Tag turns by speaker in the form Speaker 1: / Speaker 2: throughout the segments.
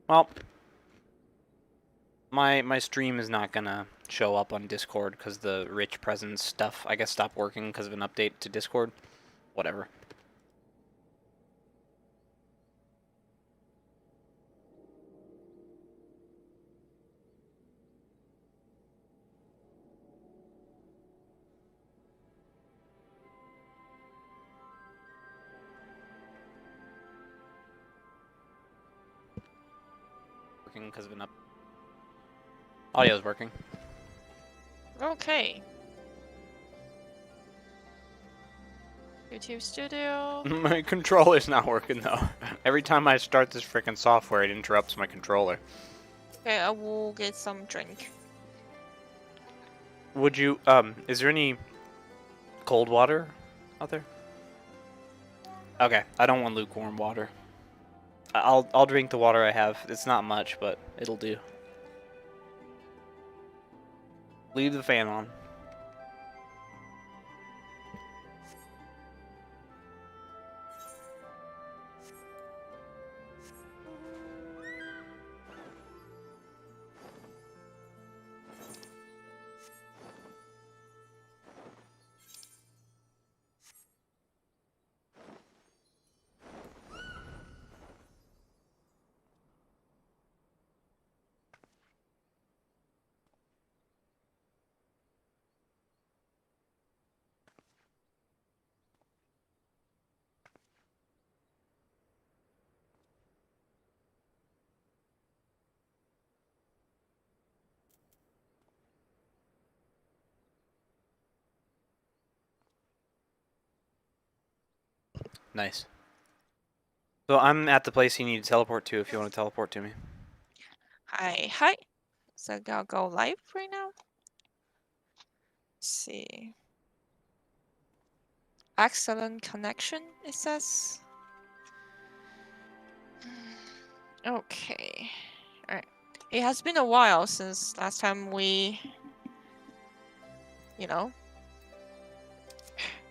Speaker 1: Well, my stream is not gonna show up on Discord because the rich presence stuff, I guess, stopped working because of an update to Discord. Whatever. Working because of an audio's working.
Speaker 2: Okay. YouTube Studio.
Speaker 1: My controller's not working though. Every time I start this freaking software, it interrupts my controller.
Speaker 2: Okay, I will get some drink.
Speaker 1: Would you, is there any cold water out there? Okay, I don't want lukewarm water. I'll drink the water I have. It's not much, but it'll do. Leave the fan on. Nice. So I'm at the place you need to teleport to if you want to teleport to me.
Speaker 2: Hi. So I'll go live right now. Let's see. Excellent connection, it says. Okay. Alright. It has been a while since last time we, you know,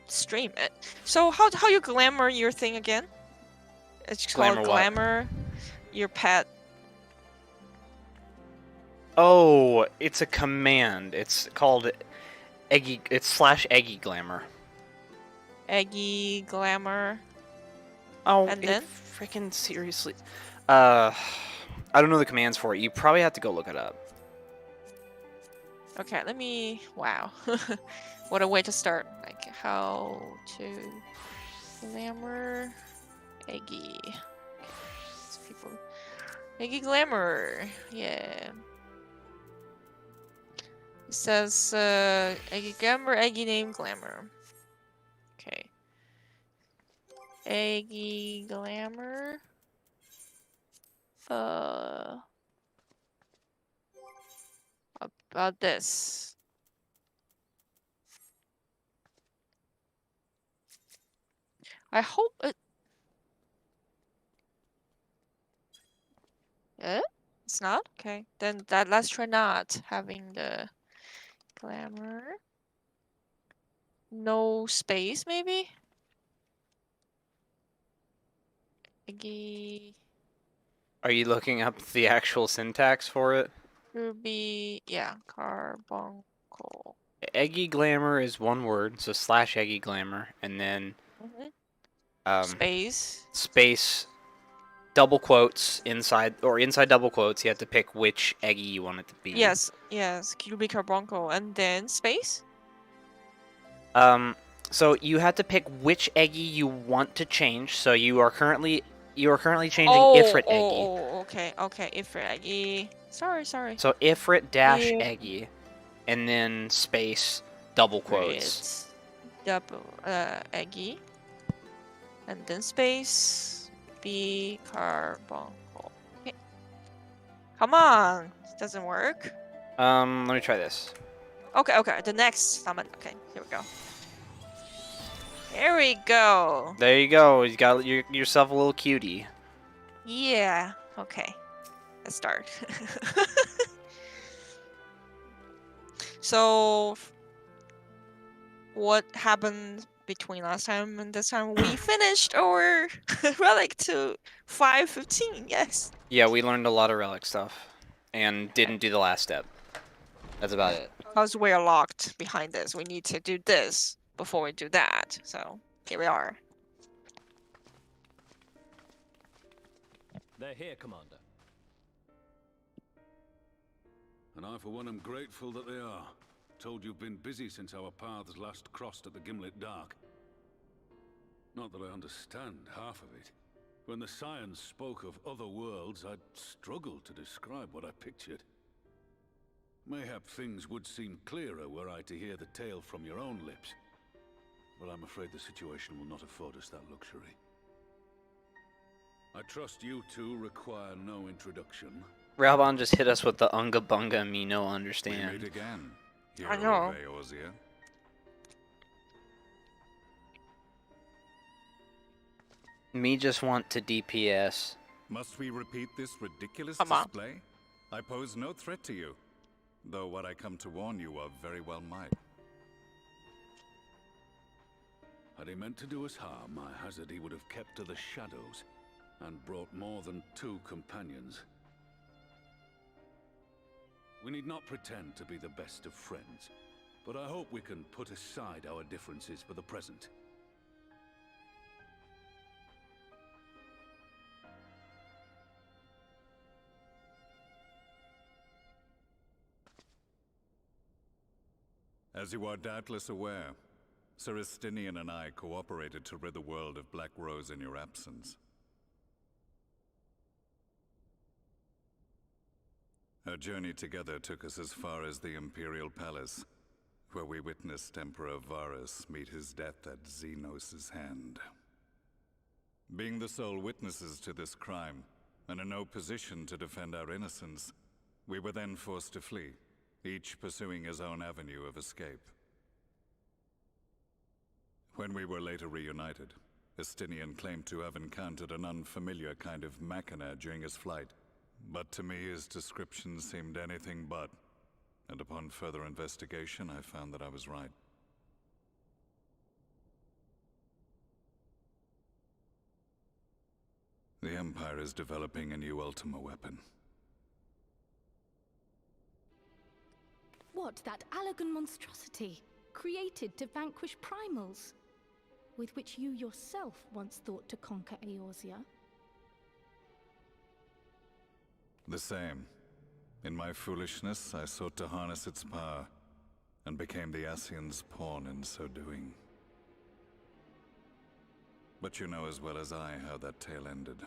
Speaker 2: stream it. So how you glamour your thing again? It's called glamour your pet.
Speaker 1: Oh, it's a command. It's called Eggy. It's /Eggy Glamour.
Speaker 2: Eggy glamour.
Speaker 1: Oh,
Speaker 2: and then
Speaker 1: freaking seriously. I don't know the commands for it. You probably have to go look it up.
Speaker 2: Okay, let me. Wow, what a way to start. Like how to glamour Eggy. People. Eggy glamour. Yeah. It says Eggy glamour. Eggy name glamour. Okay. Eggy glamour. About this. I hope it. It's not? Okay. Then let's try not having the glamour. No space, maybe? Eggy.
Speaker 1: Are you looking up the actual syntax for it?
Speaker 2: Ruby. Yeah. Carbuncle.
Speaker 1: Eggy Glamour is one word, so /Eggy Glamour, and then
Speaker 2: Space.
Speaker 1: Space, double quotes inside double quotes. You have to pick which Eggy you want it to be.
Speaker 2: Yes. Ruby Carbuncle, and then space.
Speaker 1: So you have to pick which Eggy you want to change. So you are currently changing Ifrit Eggy.
Speaker 2: Oh, okay, Ifrit Eggy. Sorry.
Speaker 1: So Ifrit -Eggy, and then space, double quotes.
Speaker 2: Double Eggy, and then space, B Carbuncle. Okay. Come on, it doesn't work.
Speaker 1: Let me try this.
Speaker 2: Okay. The next summon. Okay, here we go. There we go.
Speaker 1: There you go. You got yourself a little cutie.
Speaker 2: Yeah. Okay. Let's start. So, what happened between last time and this time. We finished our relic to 5.15. Yes.
Speaker 1: Yeah, we learned a lot of relic stuff, and didn't do the last step. That's about it.
Speaker 2: Because we're locked behind this. We need to do this before we do that. So here we are.
Speaker 3: They're here, Commander.
Speaker 4: And I, for one, am grateful that they are. Told you've been busy since our paths last crossed at the Gimlet Dark. Not that I understand half of it. When the Scions spoke of other worlds, I'd struggle to describe what I pictured. Mayhap things would seem clearer were I to hear the tale from your own lips. But I'm afraid the situation will not afford us that luxury. I trust you two require no introduction.
Speaker 1: Raubon just hit us with the unga bunga me no
Speaker 4: We
Speaker 1: understand.
Speaker 4: meet again,
Speaker 2: I
Speaker 4: hero
Speaker 2: know.
Speaker 4: of Eorzea.
Speaker 1: Me just want to DPS.
Speaker 5: Must we repeat this ridiculous
Speaker 2: Come on.
Speaker 5: display? I pose no threat to you, though what I come to warn you of very well might.
Speaker 4: Had he meant to do us harm, I hazard he would have kept to the shadows, and brought more than 2 companions. We need not pretend to be the best of friends, but I hope we can put aside our differences for the present.
Speaker 5: As you are doubtless aware, Sir Estinian and I cooperated to rid the world of Black Rose in your absence. Our journey together took us as far as the Imperial Palace, where we witnessed Emperor Varus meet his death at Xenos' hand. Being the sole witnesses to this crime, and in no position to defend our innocence, we were then forced to flee, each pursuing his own avenue of escape. When we were later reunited, Estinian claimed to have encountered an unfamiliar kind of machina during his flight, but to me his description seemed anything but, and upon further investigation I found that I was right. The Empire is developing a new Ultima weapon.
Speaker 6: What, that Allagan monstrosity, created to vanquish primals, with which you yourself once thought to conquer Eorzea?
Speaker 5: The same. In my foolishness, I sought to harness its power, and became the Ascian's pawn in so doing. But you know as well as I how that tale ended.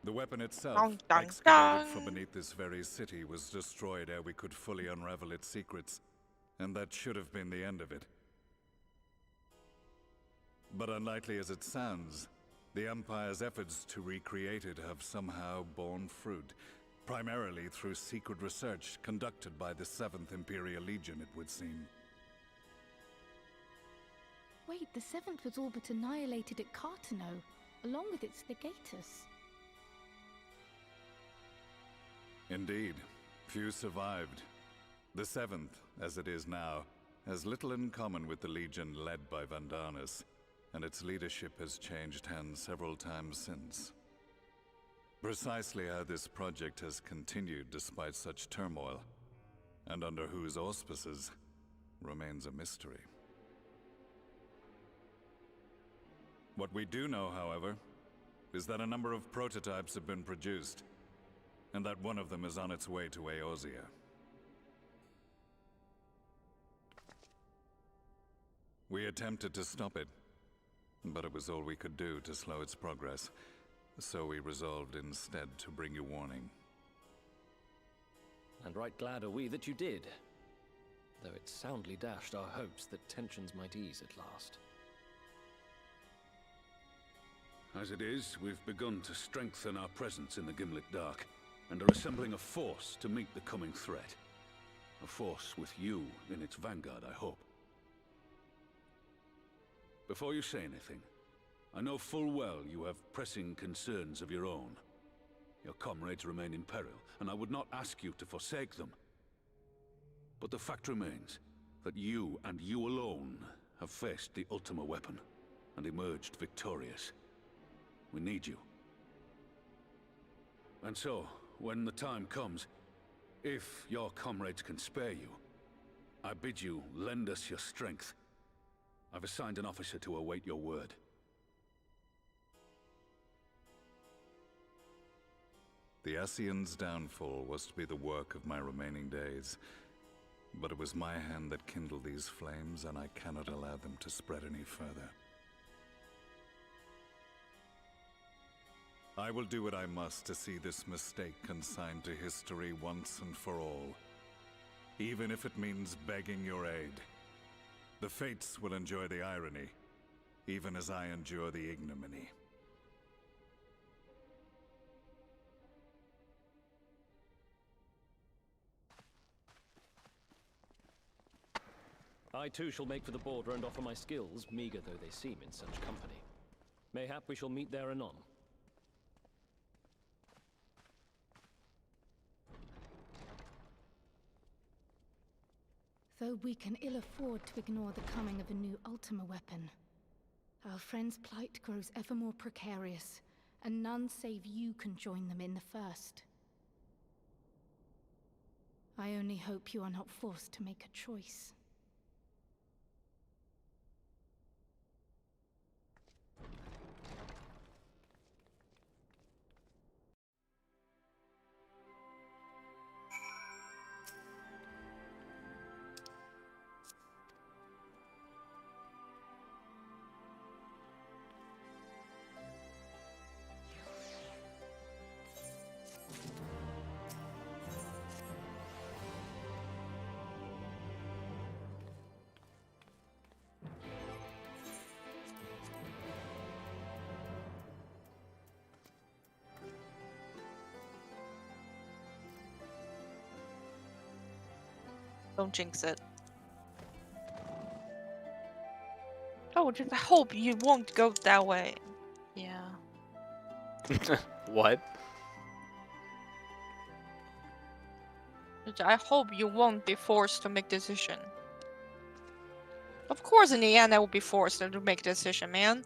Speaker 5: The weapon itself,
Speaker 2: Dun, dun,
Speaker 5: excavated
Speaker 2: dun.
Speaker 5: from beneath this very city, was destroyed ere we could fully unravel its secrets, and that should have been the end of it. But unlikely as it sounds, the Empire's efforts to recreate it have somehow borne fruit, primarily through secret research conducted by the 7th Imperial Legion, it would seem.
Speaker 6: Wait, the 7th was all but annihilated at Cartano, along with its legatus.
Speaker 5: Indeed, few survived. The 7th, as it is now, has little in common with the Legion led by Vandanis, and its leadership has changed hands several times since. Precisely how this project has continued despite such turmoil, and under whose auspices, remains a mystery. What we do know, however, is that a number of prototypes have been produced, and that one of them is on its way to Eorzea. We attempted to stop it, but it was all we could do to slow its progress, so we resolved instead to bring you warning.
Speaker 3: And right glad are we that you did, though it soundly dashed our hopes that tensions might ease at last.
Speaker 4: As it is, we've begun to strengthen our presence in the Gimlet Dark, and are assembling a force to meet the coming threat. A force with you in its vanguard, I hope. Before you say anything, I know full well you have pressing concerns of your own. Your comrades remain in peril, and I would not ask you to forsake them. But the fact remains that you, and you alone, have faced the Ultima weapon and emerged victorious. We need you. And so, when the time comes, if your comrades can spare you, I bid you lend us your strength. I've assigned an officer to await your word.
Speaker 5: The Ascian's downfall was to be the work of my remaining days. But it was my hand that kindled these flames, and I cannot allow them to spread any further. I will do what I must to see this mistake consigned to history once and for all. Even if it means begging your aid. The Fates will enjoy the irony, even as I endure the ignominy.
Speaker 3: I too shall make for the border and offer my skills, meager though they seem in such company. Mayhap we shall meet there anon.
Speaker 6: Though we can ill afford to ignore the coming of a new Ultima weapon, our friend's plight grows ever more precarious, and none save you can join them in the first. I only hope you are not forced to make a choice.
Speaker 2: Don't jinx it. Oh, just I hope you won't go that way. Yeah.
Speaker 1: What?
Speaker 2: I hope you won't be forced to make decision. Of course, in the end, I will be forced to make a decision, man.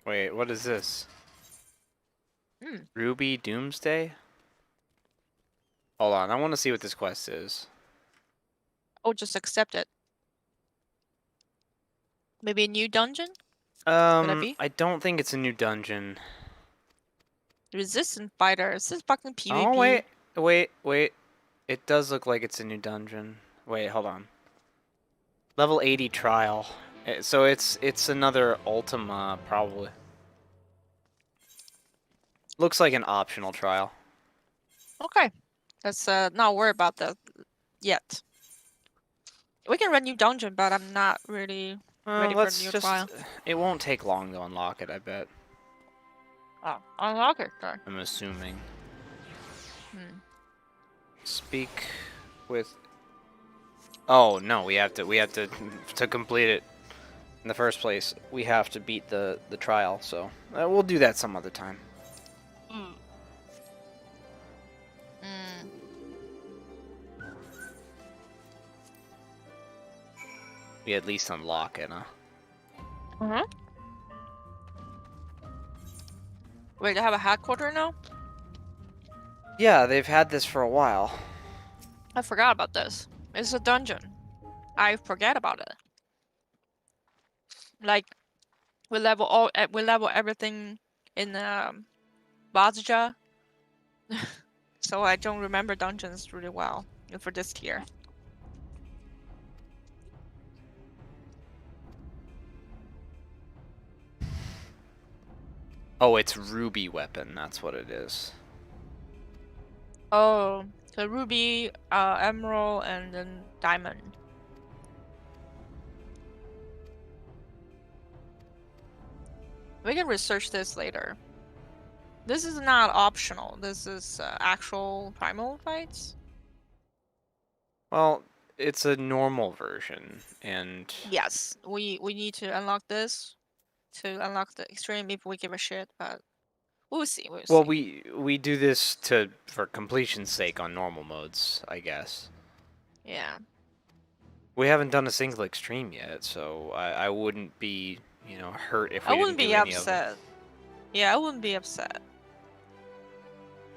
Speaker 1: Wait, what is this?
Speaker 2: Hmm.
Speaker 1: Ruby Doomsday? Hold on, I want to see what this quest is.
Speaker 2: Oh, just accept it. Maybe a new dungeon? be?
Speaker 1: I don't think it's a new dungeon.
Speaker 2: Resistant fighter. Is this fucking PvP?
Speaker 1: Oh, wait. It does look like it's a new dungeon. Wait, hold on. Level 80 trial. So it's another Ultima, probably. Looks like an optional trial.
Speaker 2: Okay. Let's not worry about that yet. We can run new dungeon, but I'm not really ready for a
Speaker 1: Let's
Speaker 2: new
Speaker 1: just...
Speaker 2: trial.
Speaker 1: It won't take long to unlock it, I bet.
Speaker 2: Oh, unlock it, sure.
Speaker 1: I'm assuming.
Speaker 2: Hmm.
Speaker 1: Speak with... Oh, no, we have to to complete it in the first place. We have to beat the trial, so we'll do that some other time. We at least unlock it, huh?
Speaker 2: Wait, they have a headquarter now?
Speaker 1: Yeah, they've had this for a while.
Speaker 2: I forgot about this. It's a dungeon. I forget about it. Like, we level everything in Vazja. So I don't remember dungeons really well for this tier.
Speaker 1: Oh, it's Ruby weapon. That's what it is.
Speaker 2: Oh, the ruby, emerald, and then diamond. We can research this later. This is not optional. This is actual primal fights.
Speaker 1: Well, it's a normal version, and
Speaker 2: Yes, we need to unlock this to unlock the extreme if we give a shit. But We'll see. We'll
Speaker 1: Well,
Speaker 2: see.
Speaker 1: we do this for completion's sake on normal modes, I guess.
Speaker 2: Yeah.
Speaker 1: We haven't done a single extreme yet, so I wouldn't be, hurt if
Speaker 2: I
Speaker 1: we
Speaker 2: wouldn't
Speaker 1: didn't do
Speaker 2: be
Speaker 1: any of them.
Speaker 2: upset. Yeah, I wouldn't be upset.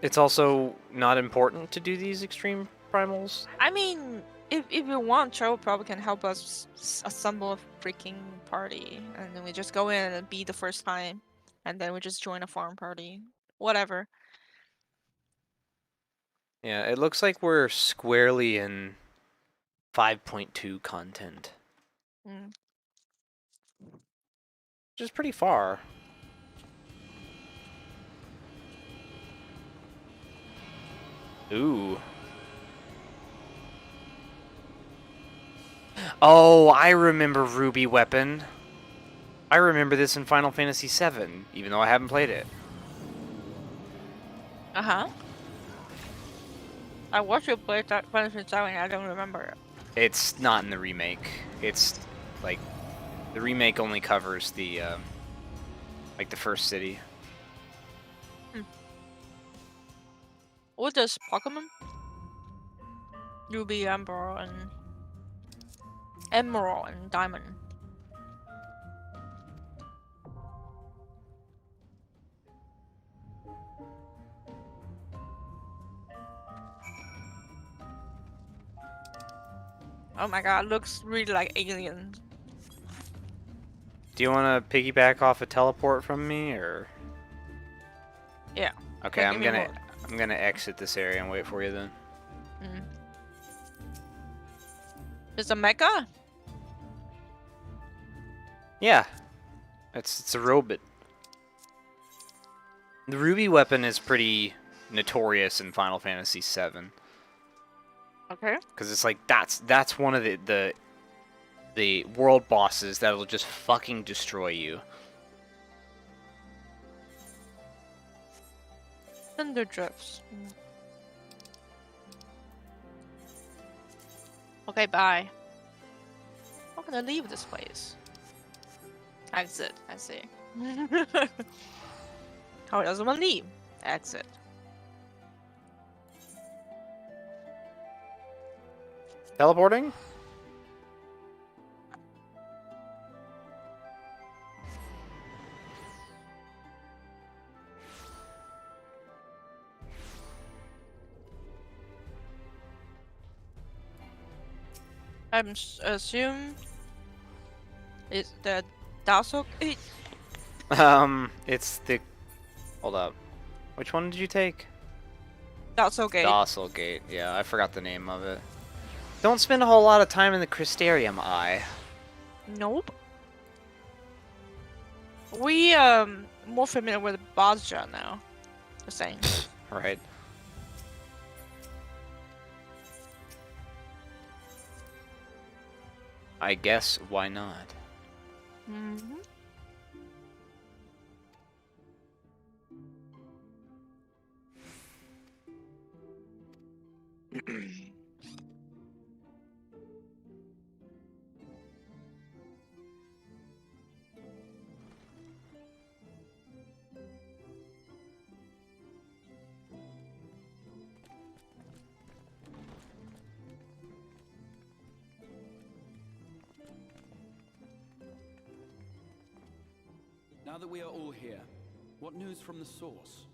Speaker 1: It's also not important to do these extreme primals.
Speaker 2: I mean, if you want, Joe probably can help us assemble a freaking party, and then we just go in and be the first time, and then we just join a farm party, whatever.
Speaker 1: Yeah, it looks like we're squarely in 5.2 content,
Speaker 2: Mm.
Speaker 1: which is pretty far. Ooh. Oh, I remember Ruby Weapon. I remember this in Final Fantasy VII, even though I haven't played it.
Speaker 2: Uh-huh. I watched you play that Final Fantasy VII, I don't remember it.
Speaker 1: It's not in the remake. It's like the remake only covers the like the first city.
Speaker 2: What does Pokemon? Ruby, Emerald, and Diamond. Oh my god, looks really like alien.
Speaker 1: Do you want to piggyback off a teleport from me, or?
Speaker 2: Yeah.
Speaker 1: Okay,
Speaker 2: Yeah,
Speaker 1: I'm
Speaker 2: give me
Speaker 1: gonna exit this area and wait for you then.
Speaker 2: Mm. Is a mecha?
Speaker 1: Yeah, it's a robot. The Ruby Weapon is pretty notorious in Final Fantasy VII.
Speaker 2: Okay.
Speaker 1: Because it's like that's one of the world bosses that'll just fucking destroy you.
Speaker 2: Thunder drifts. Okay, bye. How can I leave this place? Exit, I see. How does one leave? Exit.
Speaker 1: Teleporting?
Speaker 2: Assume it's the Dasok.
Speaker 1: It's the... Hold up. Which one did you take?
Speaker 2: Dasok Gate.
Speaker 1: Docile Gate. Yeah, I forgot the name of it. Don't spend a whole lot of time in the Crystarium Eye.
Speaker 2: Nope. We more familiar with Bozja now. The same.
Speaker 1: Right. I guess why not?
Speaker 2: Mm-hmm.
Speaker 7: Now that we are all here, what news from the source?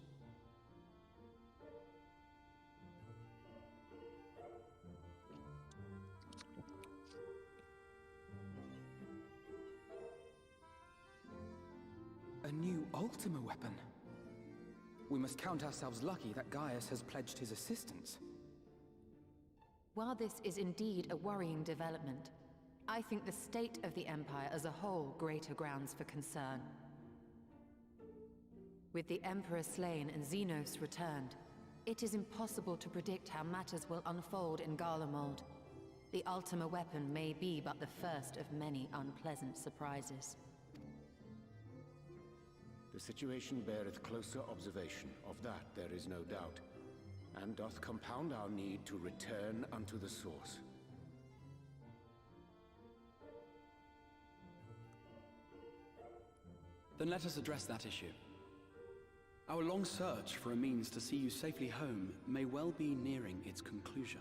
Speaker 7: A new Ultima weapon. We must count ourselves lucky that Gaius has pledged his assistance.
Speaker 8: While this is indeed a worrying development, I think the state of the Empire as a whole greater grounds for concern. With the Emperor slain and Xenos returned, it is impossible to predict how matters will unfold in Garlemald. The Ultima weapon may be but the first of many unpleasant surprises.
Speaker 9: The situation beareth closer observation, of that there is no doubt, and doth compound our need to return unto the source.
Speaker 7: Then let us address that issue.
Speaker 10: Our long search for a means to see you safely home may well be nearing its conclusion.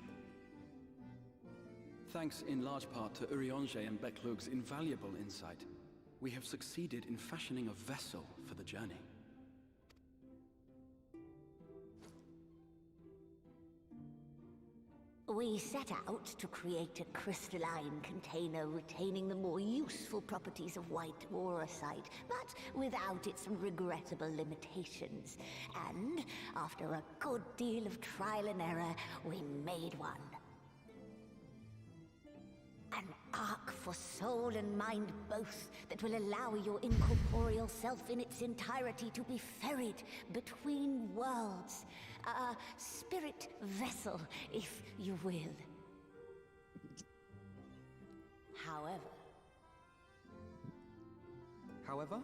Speaker 10: Thanks in large part to Urianger and Beklug's invaluable insight, we have succeeded in fashioning a vessel for the journey.
Speaker 11: We set out to create a crystalline container retaining the more useful properties of white aurosite, but without its regrettable limitations. And after a good deal of trial and error, we made one. An ark for soul and mind both that will allow your incorporeal self in its entirety to be ferried between worlds. A spirit vessel, if you will.
Speaker 7: However?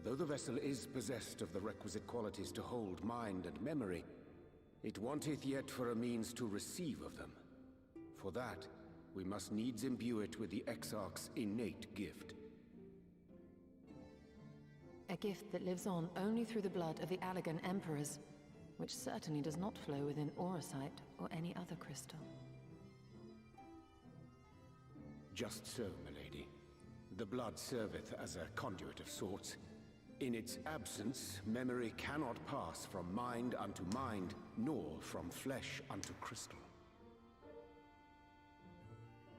Speaker 9: Though the vessel is possessed of the requisite qualities to hold mind and memory, it wanteth yet for a means to receive of them. For that, we must needs imbue it with the Exarch's innate gift.
Speaker 8: A gift that lives on only through the blood of the Allagan Emperors, which certainly does not flow within aurosite or any other crystal.
Speaker 9: Just so, milady. The blood serveth as a conduit of sorts. In its absence, memory cannot pass from mind unto mind, nor from flesh unto crystal.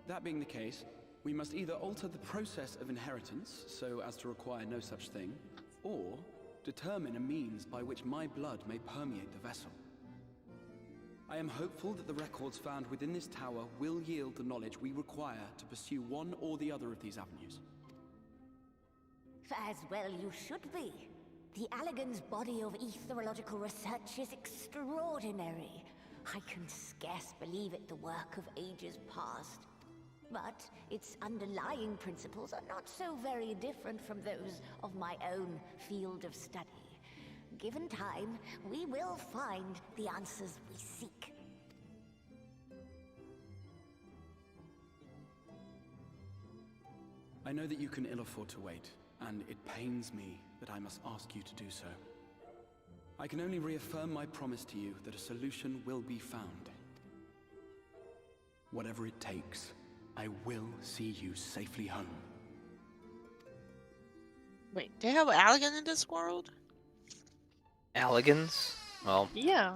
Speaker 10: That being the case, we must either alter the process of inheritance so as to require no such thing, or determine a means by which my blood may permeate the vessel. I am hopeful that the records found within this tower will yield the knowledge we require to pursue one or the other of these avenues.
Speaker 11: As well you should be. The Allagan's body of etherological research is extraordinary. I can scarce believe it the work of ages past. But its underlying principles are not so very different from those of my own field of study. Given time, we will find the answers we seek.
Speaker 10: I know that you can ill afford to wait, and it pains me that I must ask you to do so. I can only reaffirm my promise to you that a solution will be found. Whatever it takes, I will see you safely home.
Speaker 2: Wait, they have Allagan in this world?
Speaker 1: Allagans? Well,
Speaker 2: Yeah.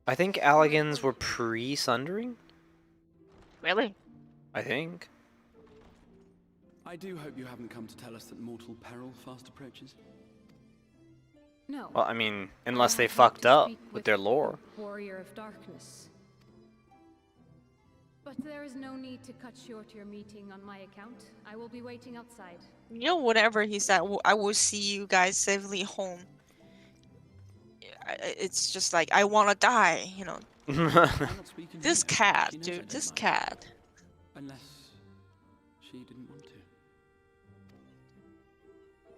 Speaker 1: I think Allagans were pre-Sundering?
Speaker 2: Really?
Speaker 1: I think.
Speaker 10: I do hope you haven't come to tell us that mortal peril fast approaches.
Speaker 6: No.
Speaker 1: Well, I mean, unless
Speaker 6: I
Speaker 1: they
Speaker 6: want
Speaker 1: fucked
Speaker 6: to
Speaker 1: up
Speaker 6: speak
Speaker 1: with their lore.
Speaker 6: Warrior of Darkness. But there is no need to cut short your meeting on my account. I will be waiting outside.
Speaker 2: You know, whatever he said, I will see you guys safely home. It's just like, I want to die, you know.
Speaker 10: I'm not speaking
Speaker 2: This
Speaker 10: here.
Speaker 2: cat,
Speaker 10: She knows I
Speaker 2: dude,
Speaker 10: don't
Speaker 2: this
Speaker 10: mind.
Speaker 2: cat.
Speaker 10: Unless she didn't want to.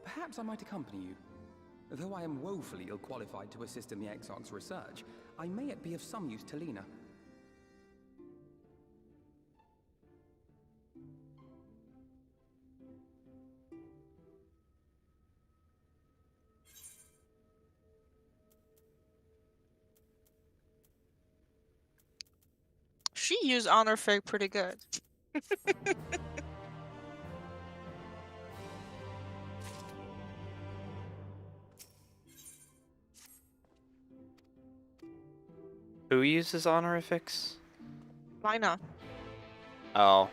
Speaker 7: Perhaps I might accompany you. Though I am woefully ill-qualified to assist in the Exarch's research, I may yet be of some use to Lena.
Speaker 2: She used honor fig pretty good.
Speaker 1: Who uses honorifics?
Speaker 2: Lina.
Speaker 1: Oh.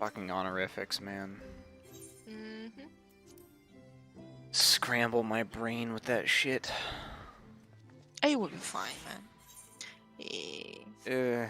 Speaker 1: Fucking honorifics, man.
Speaker 2: Mm-hmm.
Speaker 1: Scramble my brain with that shit.
Speaker 2: It will be fine, man. Eh.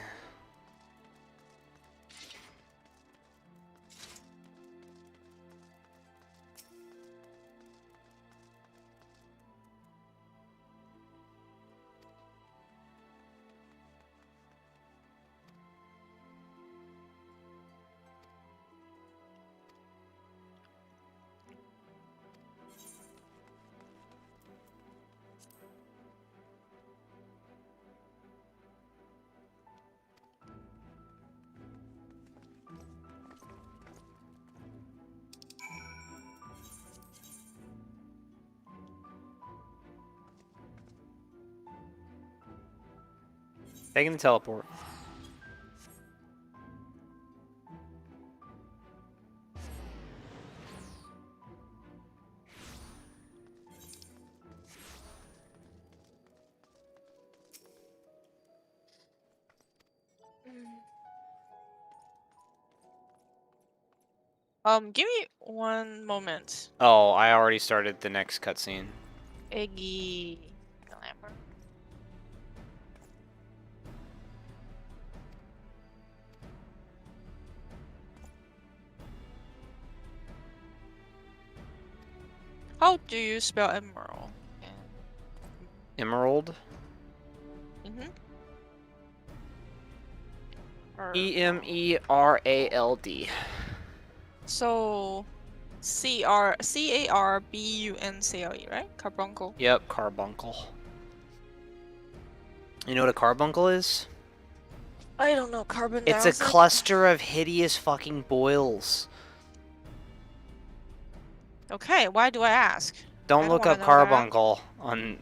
Speaker 1: Taking the teleport.
Speaker 2: Give me one moment.
Speaker 1: Oh, I already started the next cutscene.
Speaker 2: Iggy Glamour. How do you spell emerald?
Speaker 1: Emerald.
Speaker 2: Mm-hmm.
Speaker 1: Emerald.
Speaker 2: So, Carbuncle, right? Carbuncle.
Speaker 1: Yep, carbuncle. You know what a carbuncle is?
Speaker 2: I don't know. Carbon
Speaker 1: It's a
Speaker 2: dioxide.
Speaker 1: cluster of hideous fucking boils.
Speaker 2: Okay, why do I ask?
Speaker 1: Don't look up
Speaker 2: Don't
Speaker 1: carbuncle on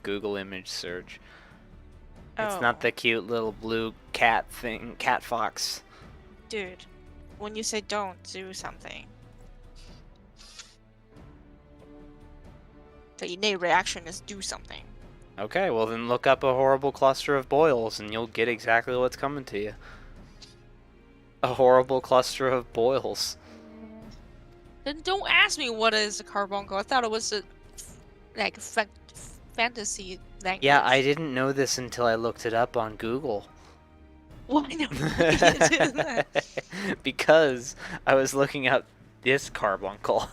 Speaker 1: Google image search. It's
Speaker 2: Oh.
Speaker 1: not the cute little blue cat thing, cat fox.
Speaker 2: Dude, when you say don't do something, the innate reaction is do something.
Speaker 1: Okay, well then look up a horrible cluster of boils and you'll get exactly what's coming to you. A horrible cluster of boils.
Speaker 2: Then don't ask me what is a carbuncle. I thought it was a like fantasy language.
Speaker 1: Yeah, I didn't know this until I looked it up on Google.
Speaker 2: Why do you do that?
Speaker 1: Because I was looking up this carbuncle.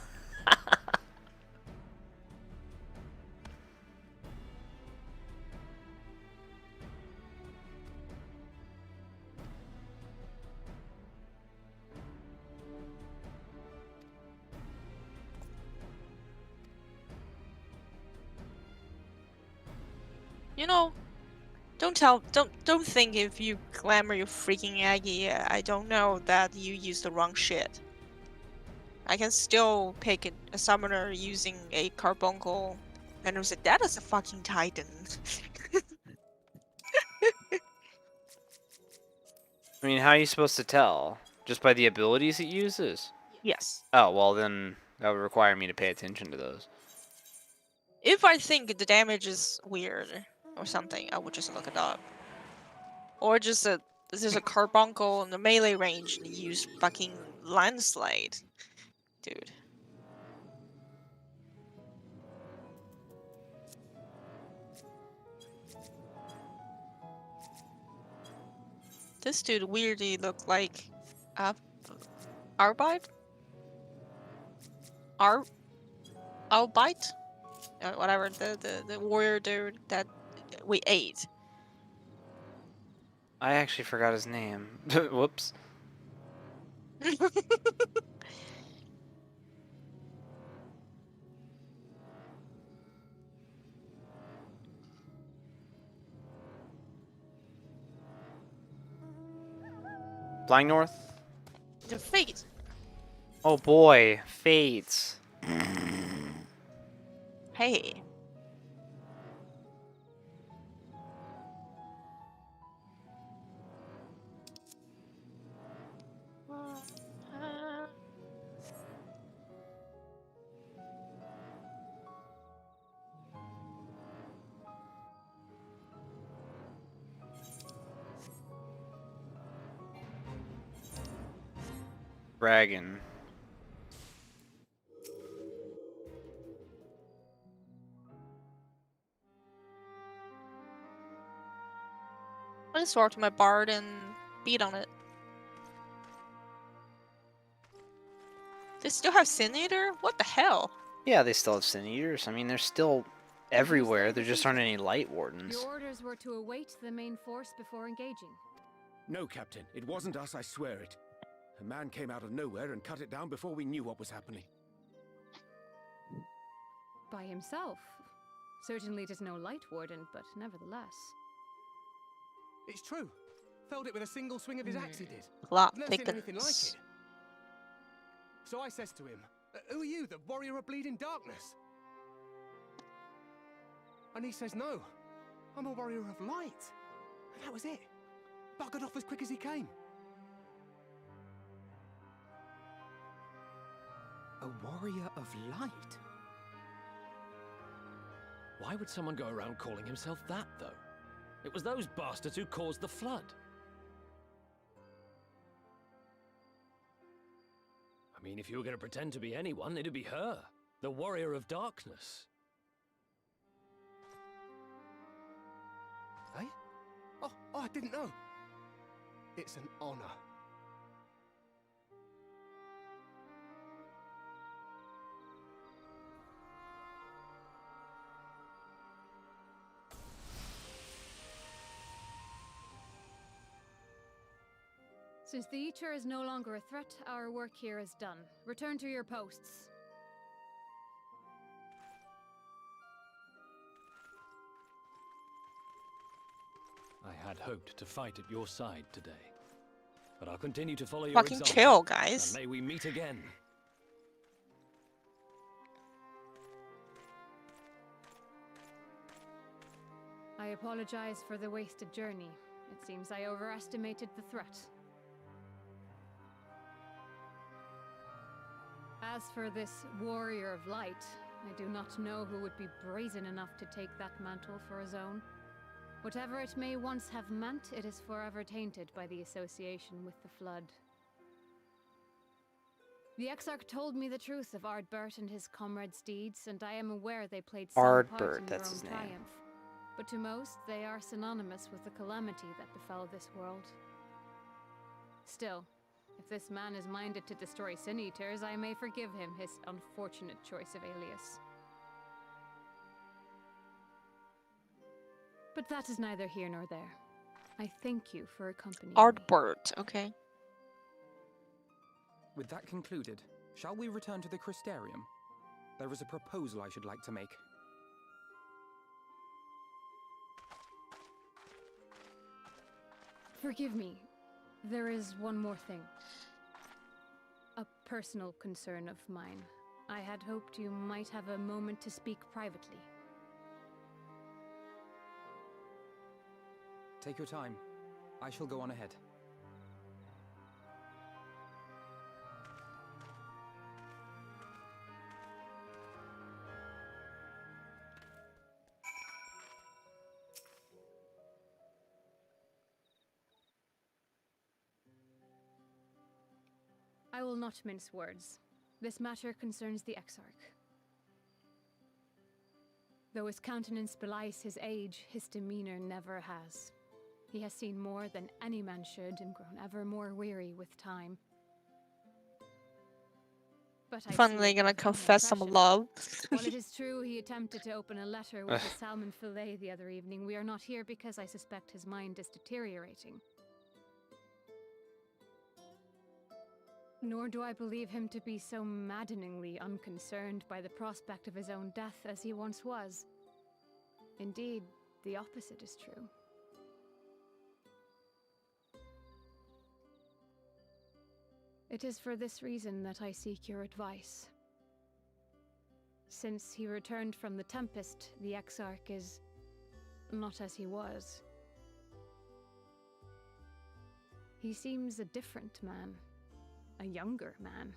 Speaker 2: You know, don't think if you glamour your freaking Aggie, I don't know that you used the wrong shit. I can still pick a summoner using a carbuncle, and it was that is a fucking titan.
Speaker 1: I mean, how are you supposed to tell? Just by the abilities it uses?
Speaker 2: Yes.
Speaker 1: Oh, well then that would require me to pay attention to those.
Speaker 2: If I think the damage is weird or something, I would just look it up. Or just this is a carbuncle in the melee range and use fucking landslide. Dude. This dude weirdly looked like Arbite? Albite? Whatever, the warrior dude that we ate.
Speaker 1: I actually forgot his name. Whoops. Flying north?
Speaker 2: The fate.
Speaker 1: Oh boy, fates.
Speaker 2: Hey.
Speaker 1: Dragon.
Speaker 2: I just walked to my bard and beat on it. They still have Sin Eater? What the hell?
Speaker 1: Yeah, they still have Sin Eaters. I mean, they're still everywhere. There just aren't any Light Wardens.
Speaker 12: Your orders were to await the main force before engaging.
Speaker 9: No, Captain. It wasn't us, I swear it. A man came out of nowhere and cut it down before we knew what was happening.
Speaker 12: By himself. Certainly it is no Light Warden, but nevertheless.
Speaker 7: It's true. Felled it with a single swing of his axe, he did.
Speaker 2: Plot
Speaker 7: I've never seen anything like
Speaker 2: thickens.
Speaker 7: it. So I says to him, who are you, the warrior of bleeding darkness? And he says, no, I'm a warrior of light. That was it. Buggered off as quick as he came. A warrior of light?
Speaker 3: Why would someone go around calling himself that, though? It was those bastards who caused the flood. I mean, if you were going to pretend to be anyone, it'd be her. The Warrior of Darkness.
Speaker 7: Eh? Oh, I didn't know. It's an honor.
Speaker 12: Since the Eater is no longer a threat, our work here is done. Return to your posts.
Speaker 3: I had hoped to fight at your side today. But I'll continue to follow your
Speaker 2: Fucking
Speaker 3: example.
Speaker 2: chill, guys.
Speaker 3: And may we meet again.
Speaker 12: I apologize for the wasted journey. It seems I overestimated the threat. As for this Warrior of Light, I do not know who would be brazen enough to take that mantle for his own. Whatever it may once have meant, it is forever tainted by the association with the Flood. The Exarch told me the truth of Ardbert and his comrades' deeds, and I am aware they played some part
Speaker 1: Ardbert,
Speaker 12: in their
Speaker 1: that's
Speaker 12: own
Speaker 1: his name.
Speaker 12: triumph. But to most, they are synonymous with the calamity that befell this world. Still, if this man is minded to destroy Sin Eaters, I may forgive him his unfortunate choice of alias. But that is neither here nor there. I thank you for accompanying me.
Speaker 2: Ardbert, okay.
Speaker 7: With that concluded, shall we return to the Crystarium? There is a proposal I should like to make.
Speaker 12: Forgive me. There is one more thing. A personal concern of mine. I had hoped you might have a moment to speak privately.
Speaker 7: Take your time. I shall go on ahead.
Speaker 12: I will not mince words. This matter concerns the Exarch. Though his countenance belies his age, his demeanor never has. He has seen more than any man should and grown ever more weary with time. But I
Speaker 2: Finally
Speaker 12: see
Speaker 2: gonna
Speaker 12: it with
Speaker 2: confess some
Speaker 12: impression.
Speaker 2: love.
Speaker 12: While it is true he attempted to open a letter with a salmon fillet the other evening, we are not here because I suspect his mind is deteriorating. Nor do I believe him to be so maddeningly unconcerned by the prospect of his own death as he once was. Indeed, the opposite is true. It is for this reason that I seek your advice. Since he returned from the Tempest, the Exarch is not as he was. He seems a different man. A younger man.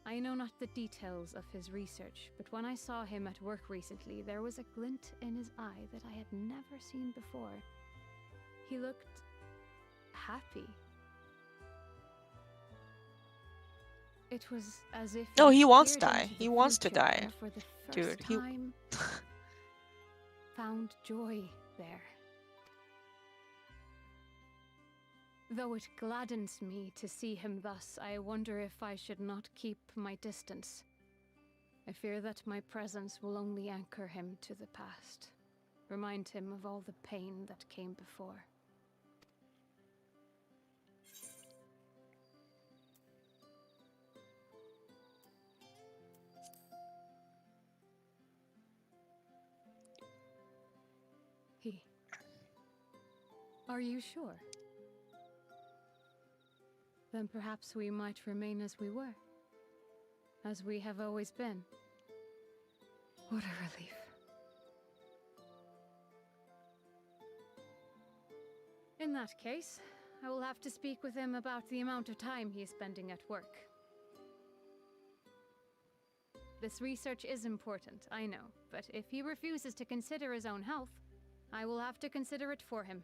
Speaker 12: I know not the details of his research, but when I saw him at work recently, there was a glint in his eye that I had never seen before. He looked happy. It was as if
Speaker 2: No, he wants to
Speaker 12: peered
Speaker 2: die.
Speaker 12: into
Speaker 2: He
Speaker 12: the
Speaker 2: wants to
Speaker 12: future
Speaker 2: die.
Speaker 12: and for the first
Speaker 2: Dude, he
Speaker 12: time found joy there. Though it gladdens me to see him thus, I wonder if I should not keep my distance. I fear that my presence will only anchor him to the past, remind him of all the pain that came before. Are you sure? Then perhaps we might remain as we were. As we have always been. What a relief. In that case, I will have to speak with him about the amount of time he is spending at work. This research is important, I know, but if he refuses to consider his own health, I will have to consider it for him.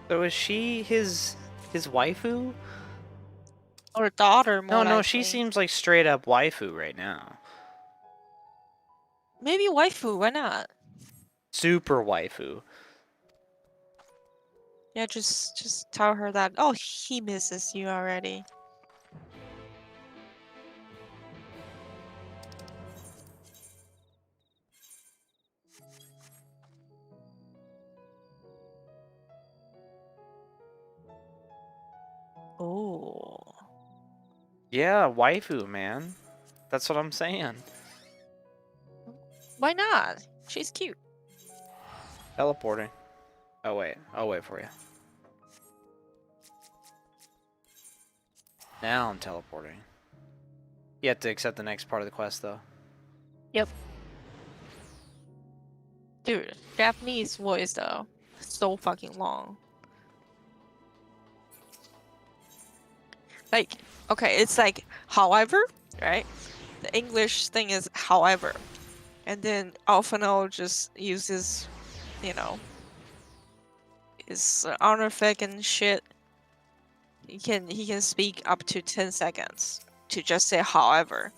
Speaker 1: So is she his waifu?
Speaker 2: Or daughter, more
Speaker 1: No,
Speaker 2: likely.
Speaker 1: she seems like straight up waifu right now.
Speaker 2: Maybe waifu, why not?
Speaker 1: Super waifu.
Speaker 2: Yeah, just tell her that, oh, he misses you already. Oh.
Speaker 1: Yeah, waifu, man. That's what I'm saying.
Speaker 2: Why not? She's cute.
Speaker 1: Teleporting. Oh wait, I'll wait for you. Now I'm teleporting. You have to accept the next part of the quest, though.
Speaker 2: Yep. Dude, Japanese voice though, so fucking long. Like, okay, it's like, however, right? The English thing is however. And then Alphano just uses, you know, his honorific and shit. He can speak up to 10 seconds to just say however.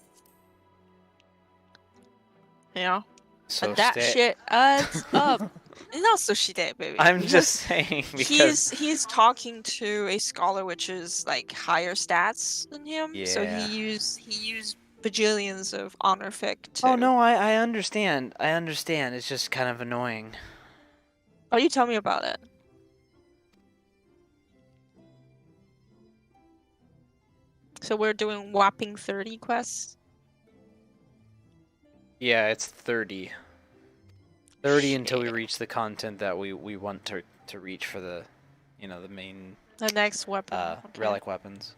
Speaker 2: You know?
Speaker 1: So
Speaker 2: and that shit adds up. Not so shite, baby.
Speaker 1: I'm
Speaker 2: Because
Speaker 1: just saying because
Speaker 2: he's talking to a scholar which is like higher stats than him. So he
Speaker 1: Yeah.
Speaker 2: used bajillions of honorific to.
Speaker 1: Oh no, I understand. I understand. It's just kind of annoying.
Speaker 2: Oh, you tell me about it. So we're doing whopping 30 quests.
Speaker 1: Yeah, it's 30. 30 until we
Speaker 2: Shit.
Speaker 1: reach the content that we want to reach for the, you know, the main
Speaker 2: The next weapon. Okay.
Speaker 1: relic weapons.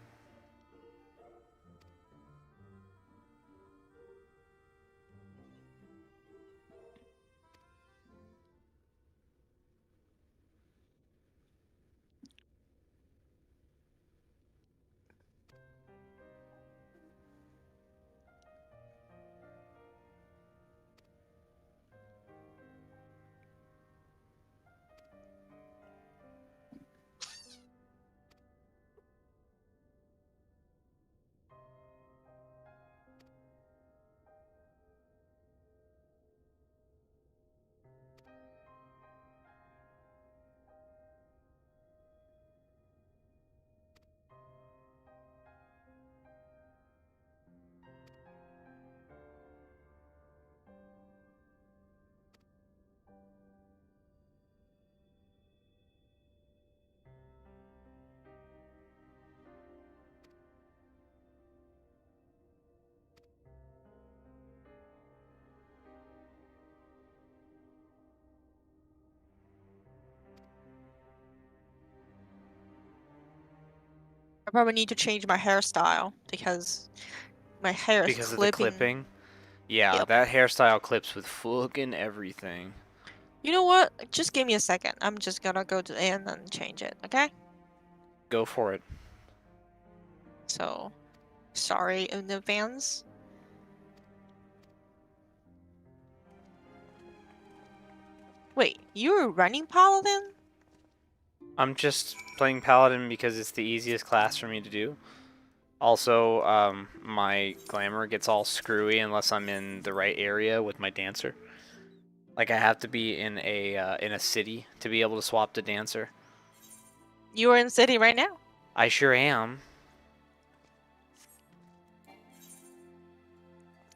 Speaker 2: I probably need to change my hairstyle because my hair is
Speaker 1: Because of the
Speaker 2: clipping.
Speaker 1: clipping. Yeah,
Speaker 2: Yep.
Speaker 1: that hairstyle clips with fucking everything.
Speaker 2: You know what? Just give me a second. I'm just gonna go to the end and change it, okay?
Speaker 1: Go for it.
Speaker 2: So, sorry in advance. Wait, you're running Paladin?
Speaker 1: I'm just playing Paladin because it's the easiest class for me to do. Also, my glamour gets all screwy unless I'm in the right area with my dancer. Like I have to be in a city to be able to swap to dancer.
Speaker 2: You are in city right now.
Speaker 1: I sure am.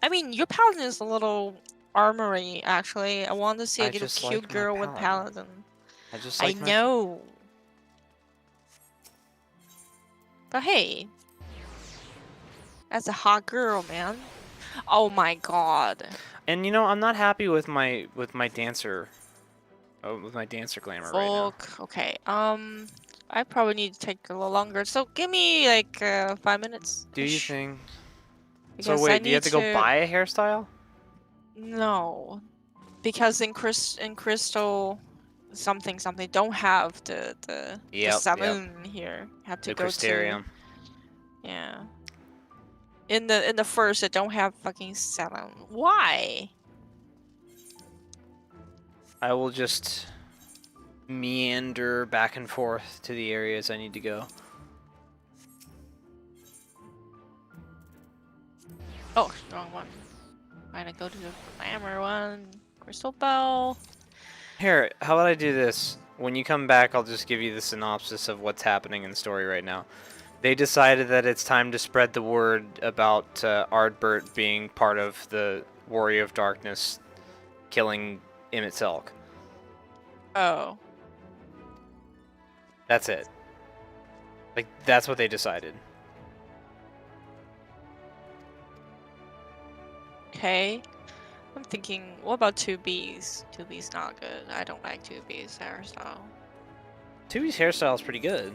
Speaker 2: I mean, your Paladin is a little armory, actually. I want to see a
Speaker 1: I
Speaker 2: little
Speaker 1: just
Speaker 2: cute
Speaker 1: like my
Speaker 2: girl with
Speaker 1: Paladin.
Speaker 2: Paladin.
Speaker 1: I just
Speaker 2: I
Speaker 1: like my
Speaker 2: know. But hey, that's a hot girl, man. Oh my god.
Speaker 1: And you know, I'm not happy with my dancer, with my dancer glamour right now.
Speaker 2: Fuck. Okay. I probably need to take a little longer. So give me like 5 minutes.
Speaker 1: Do you think? So
Speaker 2: Because I
Speaker 1: wait, do you have
Speaker 2: need
Speaker 1: to go buy a hairstyle?
Speaker 2: No, because in Crystal something don't have the
Speaker 1: Yep,
Speaker 2: saloon here. Have to
Speaker 1: The
Speaker 2: go
Speaker 1: Crystarium.
Speaker 2: to yeah. In the first, it don't have fucking saloon. Why?
Speaker 1: I will just meander back and forth to the areas I need to go.
Speaker 2: Oh, wrong one. I'm gonna go to the glamour one. Crystal Bell.
Speaker 1: Here, how about I do this? When you come back, I'll just give you the synopsis of what's happening in the story right now. They decided that it's time to spread the word about Ardbert being part of the Warrior of Darkness killing Emmett Selk.
Speaker 2: Oh.
Speaker 1: That's it. Like, that's what they decided.
Speaker 2: Okay. I'm thinking, what about 2B's? 2B's not good. I don't like 2B's hairstyle.
Speaker 1: 2B's hairstyle is pretty good.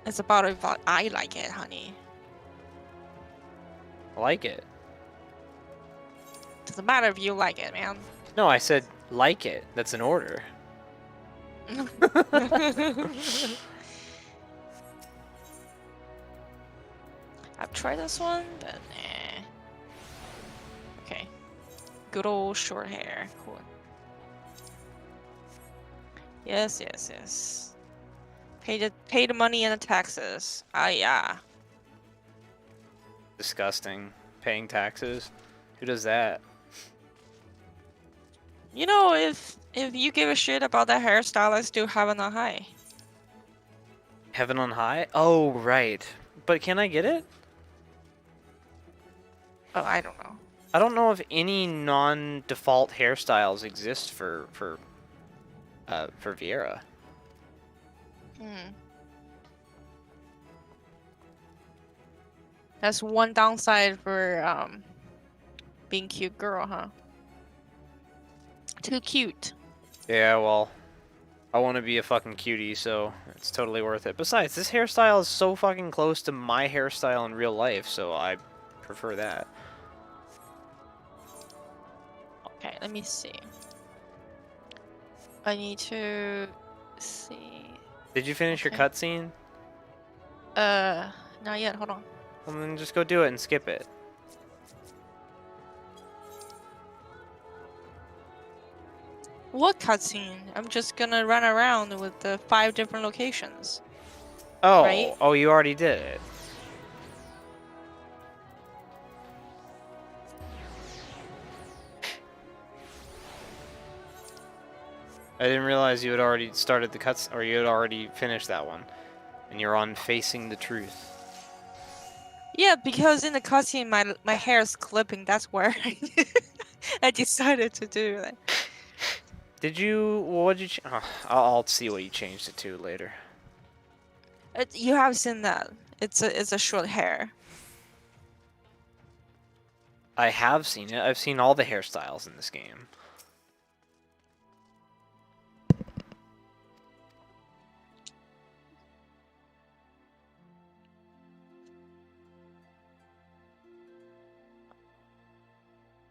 Speaker 2: It's about if I like it, honey.
Speaker 1: I like it.
Speaker 2: Doesn't matter if you like it, man.
Speaker 1: No, I said like it. That's an order.
Speaker 2: I've tried this one, but nah. Okay. Good old short hair. Cool. Yes, yes, yes. Pay the money and the taxes. Ah, yeah.
Speaker 1: Disgusting. Paying taxes. Who does that?
Speaker 2: You know, if you give a shit about that hairstyle, let's do Heaven on High.
Speaker 1: Heaven on High? Oh, right. But can I get it?
Speaker 2: Oh, I don't know.
Speaker 1: I don't know if any non-default hairstyles exist for Vieira.
Speaker 2: That's one downside for being cute girl, huh? Too cute.
Speaker 1: Yeah, well, I want to be a fucking cutie, so it's totally worth it. Besides, this hairstyle is so fucking close to my hairstyle in real life, so I prefer that.
Speaker 2: Okay, let me see. I need to see.
Speaker 1: Did you finish your cutscene?
Speaker 2: Not yet. Hold on.
Speaker 1: Well, then just go do it and skip it.
Speaker 2: What cutscene? I'm just gonna run around with the 5 different locations.
Speaker 1: Oh,
Speaker 2: right?
Speaker 1: Oh, you already did it. I didn't realize you had already started the cuts, or you had already finished that one, and you're on Facing the Truth.
Speaker 2: Yeah, because in the cutscene, my hair is clipping. That's where I decided to do that.
Speaker 1: Did you? What did you? Oh, I'll see what you changed it to later.
Speaker 2: You have seen that. It's a short hair.
Speaker 1: I have seen it. I've seen all the hairstyles in this game.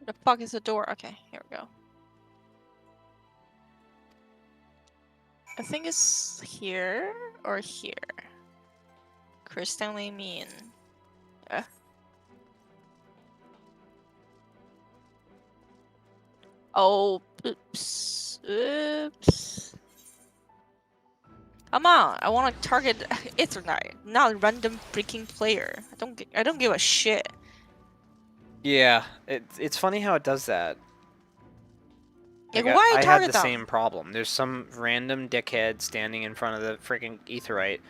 Speaker 2: The fuck is the door? Okay, here we go. I think it's here or here. Stanley mean. Oh, oops. Oops. Come on, I want to target Ethernet, not a random freaking player. I don't give a shit.
Speaker 1: Yeah, it's funny how it does that.
Speaker 2: Like, why
Speaker 1: I
Speaker 2: target
Speaker 1: had the
Speaker 2: them?
Speaker 1: same problem. There's some random dickhead standing in front of the freaking Aetheryte,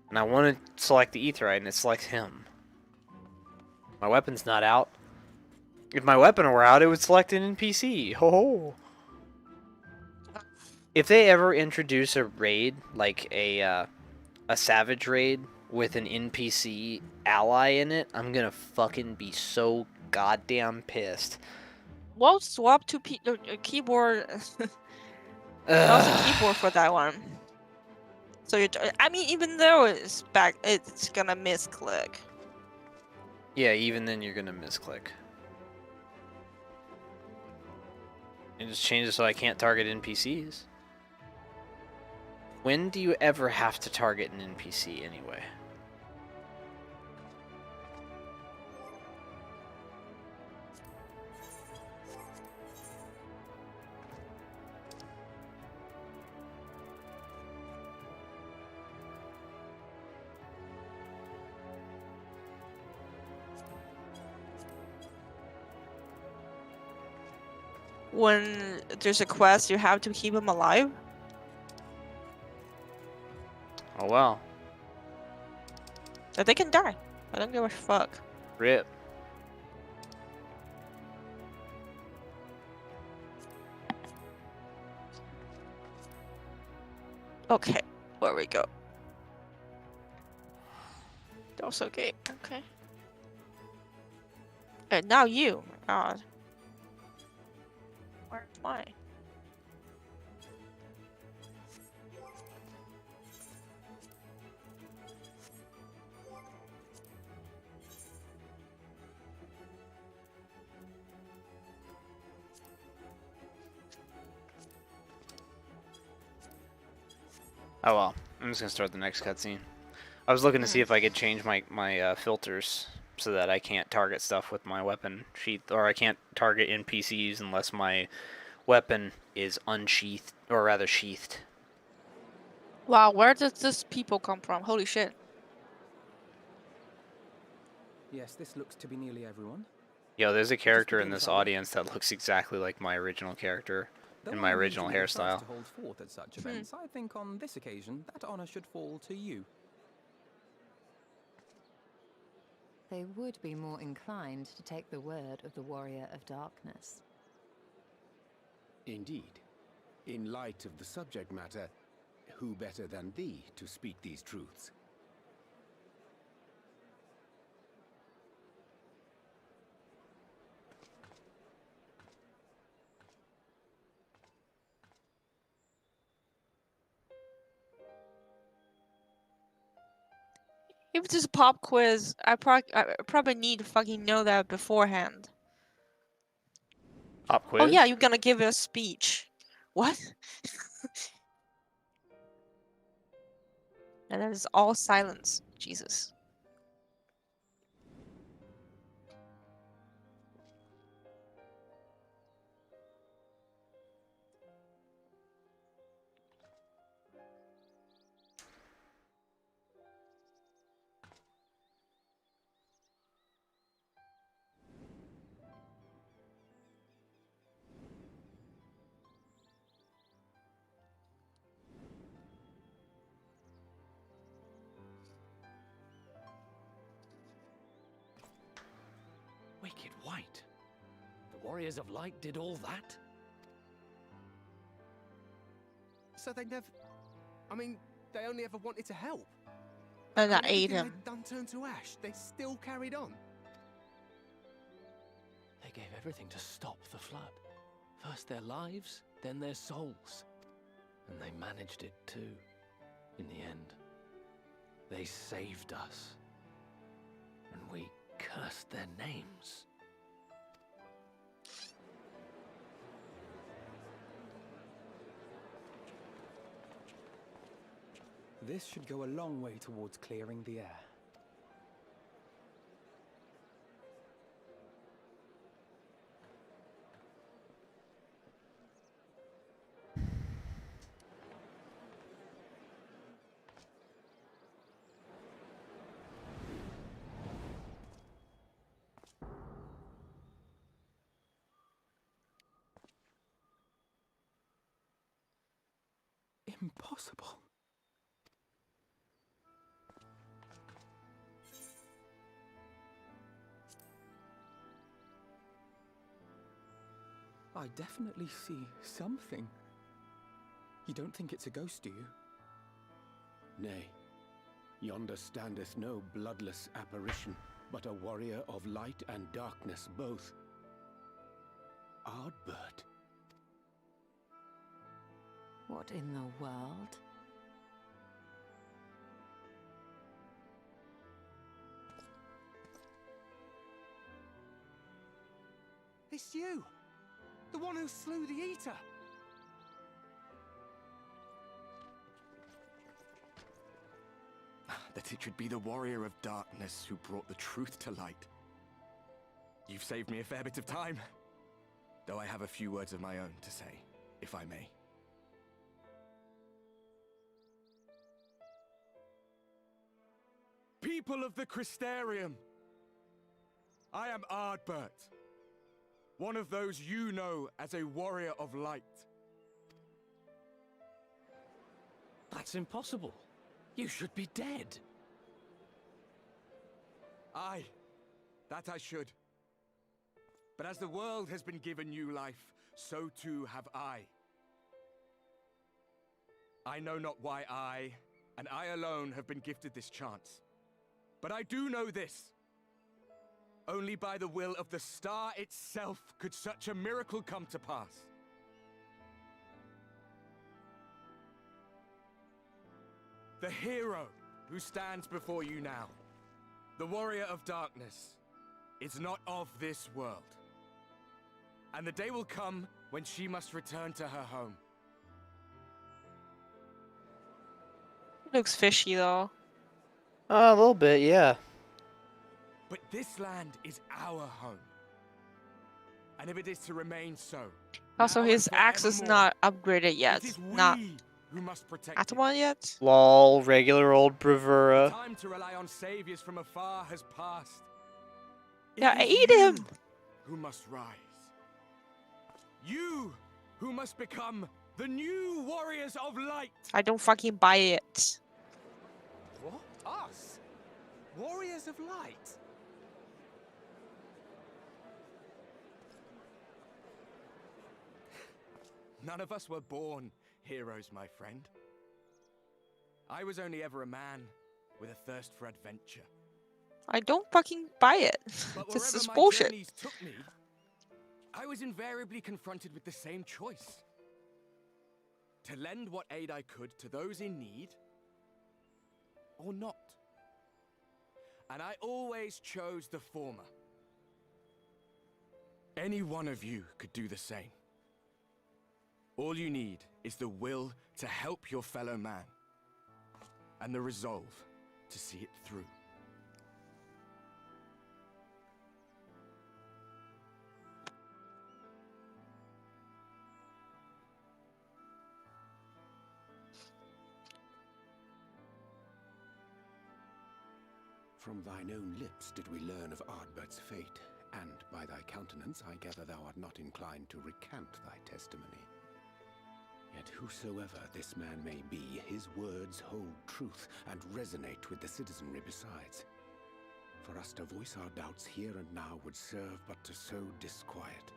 Speaker 1: and I want to select the Aetheryte, and it selects him. My weapon's not out. If my weapon were out, it would select an NPC. Ho ho! If they ever introduce a raid, like a savage raid with an NPC ally in it, I'm gonna fucking be so goddamn pissed.
Speaker 2: Well, swap to keyboard. That was a keyboard for that one. So I mean, even though it's back, it's gonna misclick.
Speaker 1: Yeah, even then you're gonna misclick. And just change it so I can't target NPCs. When do you ever have to target an NPC anyway?
Speaker 2: When there's a quest, you have to keep them alive.
Speaker 1: Oh wow.
Speaker 2: So they can die. I don't give a fuck.
Speaker 1: RIP.
Speaker 2: Okay, where we go? That was okay. Okay. And now you. God. Where am I?
Speaker 1: Oh well, I'm just gonna start the next cutscene. I was looking to see if I could change my filters so that I can't target stuff with my weapon sheath, or I can't target NPCs unless my weapon is unsheathed, or rather sheathed.
Speaker 2: Wow, where does this people come from? Holy shit.
Speaker 7: Yes, this looks to be nearly everyone.
Speaker 1: Yo, there's a character in
Speaker 7: begin,
Speaker 1: this
Speaker 7: shall we?
Speaker 1: audience that looks exactly like my original character
Speaker 7: Though
Speaker 1: and my
Speaker 7: I'm
Speaker 1: original
Speaker 7: usually the first
Speaker 1: hairstyle.
Speaker 7: to hold forth at such events, I think on this occasion that honor should fall to you.
Speaker 8: They would be more inclined to take the word of the Warrior of Darkness.
Speaker 9: Indeed. In light of the subject matter, who better than thee to speak these truths?
Speaker 2: If it's just a pop quiz, I probably need to fucking know that beforehand.
Speaker 1: Pop quiz?
Speaker 2: Oh yeah, you're gonna give a speech. What? And that is all silence. Jesus.
Speaker 3: Wicked White? The Warriors of Light did all that?
Speaker 13: So they never... I mean, they only ever wanted to help.
Speaker 2: And I
Speaker 13: everything
Speaker 2: ate him.
Speaker 13: they'd done turned to ash. They still carried on.
Speaker 3: They gave everything to stop the flood. First their lives, then their souls. And they managed it too, in the end. They saved us. And we cursed their names.
Speaker 7: This should go a long way towards clearing the air. Impossible. I definitely see something. You don't think it's a ghost, do you?
Speaker 9: Nay, yonder standeth no bloodless apparition, but a warrior of light and darkness both. Ardbert.
Speaker 8: What in the world?
Speaker 13: It's you! The one who slew the Eater!
Speaker 14: That it should be the Warrior of Darkness who brought the truth to light. You've saved me a fair bit of time, though I have a few words of my own to say, if I may. People of the Crystarium, I am Ardbert, one of those you know as a Warrior of Light.
Speaker 3: That's impossible. You should be dead.
Speaker 14: Aye, that I should. But as the world has been given new life, so too have I. I know not why I, and I alone, have been gifted this chance. But I do know this. Only by the will of the star itself could such a miracle come to pass. The hero who stands before you now, the Warrior of Darkness, is not of this world. And the day will come when she must return to her home.
Speaker 2: Looks fishy though.
Speaker 1: A little bit, yeah.
Speaker 14: But this land is our home. And if it is to remain so,
Speaker 2: Also,
Speaker 14: now
Speaker 2: his
Speaker 14: and
Speaker 2: axe is
Speaker 14: forevermore,
Speaker 2: not upgraded yet.
Speaker 14: it is
Speaker 2: Not
Speaker 14: we who must protect
Speaker 2: at
Speaker 14: it.
Speaker 2: one yet.
Speaker 1: Lol, regular old bravura.
Speaker 14: Time to rely on saviors from afar has passed. It
Speaker 2: Yeah,
Speaker 14: is
Speaker 2: eat
Speaker 14: you
Speaker 2: him.
Speaker 14: who must rise. You who must become the new Warriors of Light.
Speaker 2: I don't fucking buy it.
Speaker 13: What? Us? Warriors of Light?
Speaker 14: None of us were born heroes, my friend. I was only ever a man with a thirst for adventure.
Speaker 2: I don't fucking buy it.
Speaker 14: But
Speaker 2: This
Speaker 14: wherever
Speaker 2: is
Speaker 14: my
Speaker 2: bullshit.
Speaker 14: journeys took me, I was invariably confronted with the same choice. To lend what aid I could to those in need, or not. And I always chose the former. Any one of you could do the same. All you need is the will to help your fellow man, and the resolve to see it through.
Speaker 9: From thine own lips did we learn of Ardbert's fate, and by thy countenance I gather thou art not inclined to recant thy testimony. Yet whosoever this man may be, his words hold truth and resonate with the citizenry besides. For us to voice our doubts here and now would serve but to sow disquiet.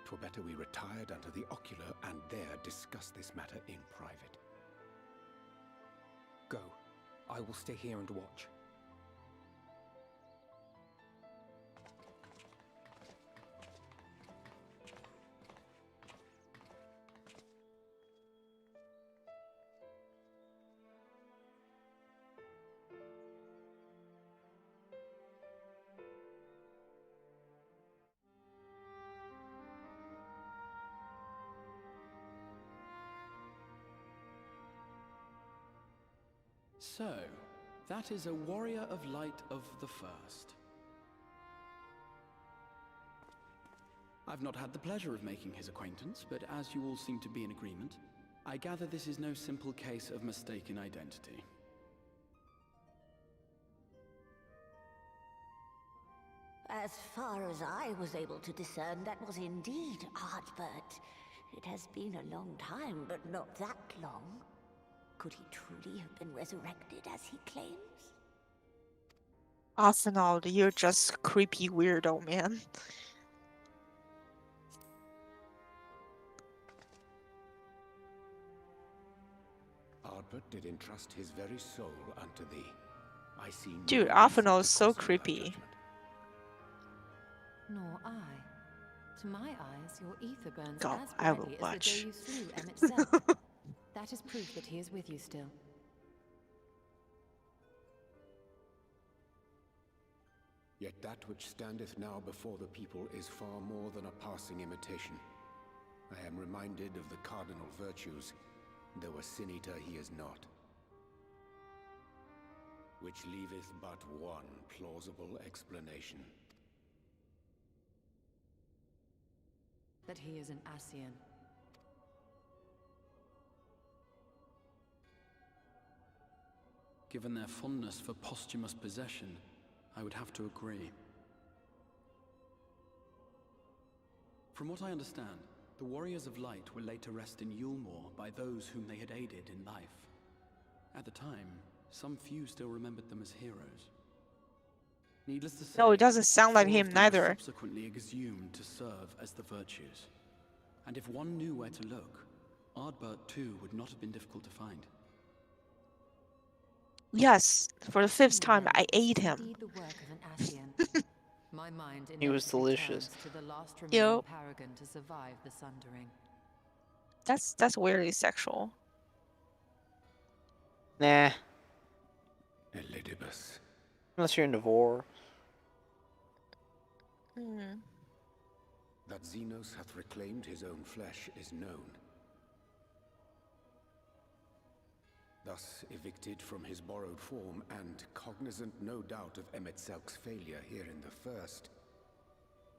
Speaker 9: 'Twere better we retired unto the ocular and there discuss this matter in private.
Speaker 7: Go. I will stay here and watch.
Speaker 10: So, that is a Warrior of Light of the First. I've not had the pleasure of making his acquaintance, but as you all seem to be in agreement, I gather this is no simple case of mistaken identity.
Speaker 11: As far as I was able to discern, that was indeed Ardbert. It has been a long time, but not that long. Could he truly have been resurrected as he claims?
Speaker 2: Arsenal, you're just creepy weirdo, man.
Speaker 9: Ardbert did entrust his very soul unto thee. I see no
Speaker 2: Dude,
Speaker 9: reason
Speaker 2: Arsenal
Speaker 9: to
Speaker 2: is so
Speaker 9: question thy
Speaker 2: creepy.
Speaker 9: judgment.
Speaker 8: Nor I. To my eyes, your ether burns
Speaker 2: God,
Speaker 8: as
Speaker 2: I will
Speaker 8: brightly as
Speaker 2: watch.
Speaker 8: the day you slew Emmett Self. That is proof that he is with you still.
Speaker 9: Yet that which standeth now before the people is far more than a passing imitation. I am reminded of the cardinal virtues, though a sin eater he is not. Which leaveth but one plausible explanation.
Speaker 8: That he is an Ascian.
Speaker 10: Given their fondness for posthumous possession, I would have to agree. From what I understand, the Warriors of Light were laid to rest in Yulmore by those whom they had aided in life. At the time, some few still remembered them as heroes. Needless to say,
Speaker 2: No, it doesn't sound like
Speaker 10: four
Speaker 2: him
Speaker 10: of them were
Speaker 2: neither.
Speaker 10: subsequently exhumed to serve as the virtues. And if one knew where to look, Ardbert too would not have been difficult to find.
Speaker 2: Yes, for the 5th time, I ate him.
Speaker 8: Indeed the work of an Ascian. My mind
Speaker 1: He was
Speaker 8: inevitably
Speaker 1: delicious.
Speaker 8: turns to the last remaining paragon to survive the sundering.
Speaker 2: That's weirdly sexual.
Speaker 1: Nah.
Speaker 9: Elidibus.
Speaker 1: Unless you're into vor.
Speaker 9: That Xenos hath reclaimed his own flesh is known. Thus evicted from his borrowed form, and cognizant no doubt of Emet-Selk's failure here in the first,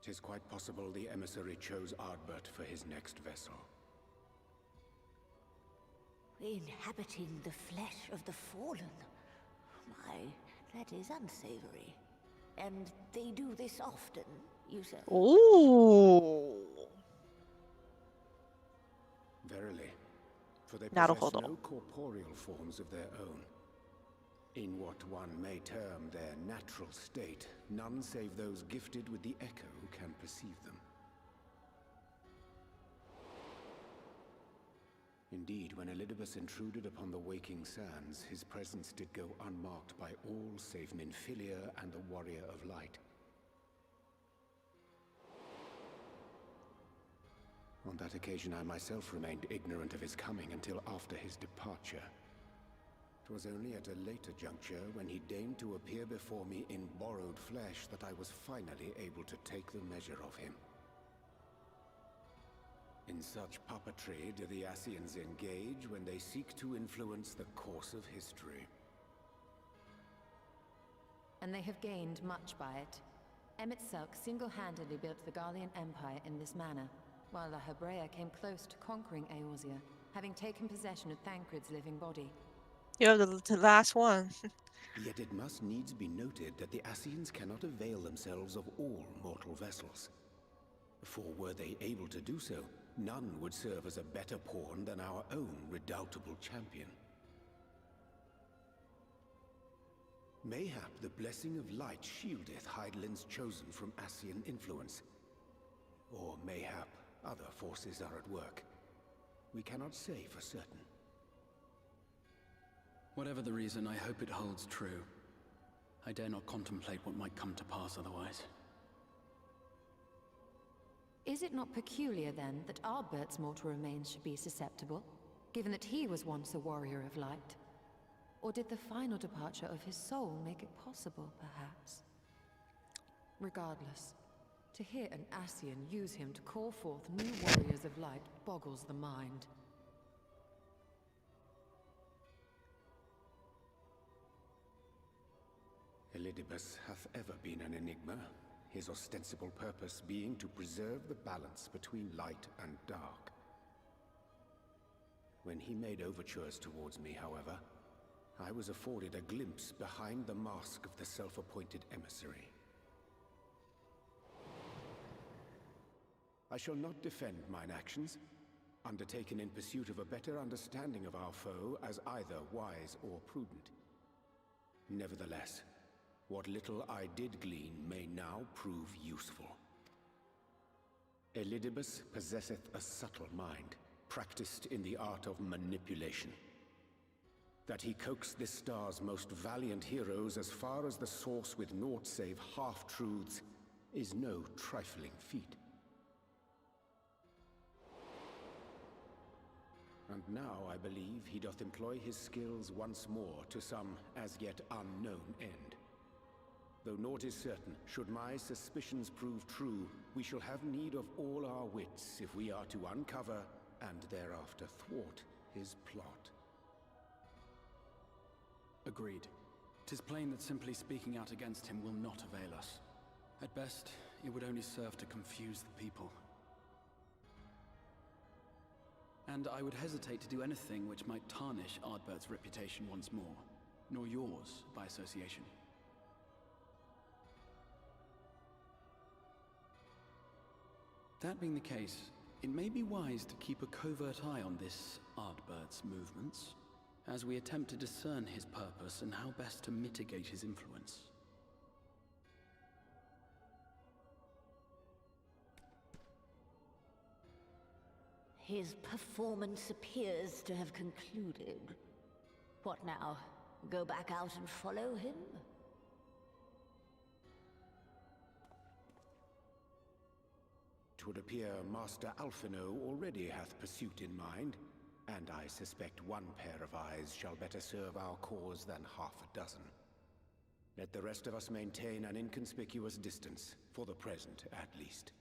Speaker 9: 'tis quite possible the emissary chose Ardbert for his next vessel.
Speaker 11: Inhabiting the flesh of the fallen. My, that is unsavory. And they do this often, you say?
Speaker 2: Ooh.
Speaker 9: Verily, for they
Speaker 2: Not a
Speaker 9: possess
Speaker 2: hold
Speaker 9: no corporeal forms of their own. In what one may term their natural state, none save those gifted with the echo can perceive them. Indeed, when Elidibus intruded upon the waking sands, his presence did go unmarked by all save Minfilia and the Warrior of Light. On that occasion, I myself remained ignorant of his coming until after his departure. It was only at a later juncture, when he deigned to appear before me in borrowed flesh, that I was finally able to take the measure of him. In such puppetry do the Ascians engage when they seek to influence the course of history.
Speaker 8: And they have gained much by it. Emet-Selk single-handedly built the Garlean Empire in this manner, while the Hebrea came close to conquering Eorzea, having taken possession of Thancred's living body.
Speaker 2: You're the last one.
Speaker 9: Yet it must needs be noted that the Ascians cannot avail themselves of all mortal vessels. For were they able to do so, none would serve as a better pawn than our own redoubtable champion. Mayhap the blessing of light shieldeth Hydaelyn's chosen from Ascian influence. Or mayhap other forces are at work. We cannot say for certain.
Speaker 10: Whatever the reason, I hope it holds true. I dare not contemplate what might come to pass otherwise.
Speaker 8: Is it not peculiar, then, that Ardbert's mortal remains should be susceptible, given that he was once a warrior of light? Or did the final departure of his soul make it possible, perhaps? Regardless, to hear an Ascian use him to call forth new warriors of light boggles the mind.
Speaker 9: Elidibus hath ever been an enigma, his ostensible purpose being to preserve the balance between light and dark. When he made overtures towards me, however, I was afforded a glimpse behind the mask of the self-appointed emissary. I shall not defend mine actions, undertaken in pursuit of a better understanding of our foe as either wise or prudent. Nevertheless, what little I did glean may now prove useful. Elidibus possesseth a subtle mind, practiced in the art of manipulation. That he coaxed this star's most valiant heroes as far as the source with naught save half-truths is no trifling feat. And now I believe he doth employ his skills once more to some as yet unknown end. Though naught is certain, should my suspicions prove true, we shall have need of all our wits if we are to uncover and thereafter thwart his plot.
Speaker 10: Agreed. 'Tis plain that simply speaking out against him will not avail us. At best, it would only serve to confuse the people. And I would hesitate to do anything which might tarnish Ardbert's reputation once more, nor yours by association. That being the case, it may be wise to keep a covert eye on this Ardbert's movements, as we attempt to discern his purpose and how best to mitigate his influence.
Speaker 11: His performance appears to have concluded. What now? Go back out and follow him?
Speaker 9: Twould appear Master Alphino already hath pursuit in mind, and I suspect one pair of eyes shall better serve our cause than half a dozen. Let the rest of us maintain an inconspicuous distance, for the present at least.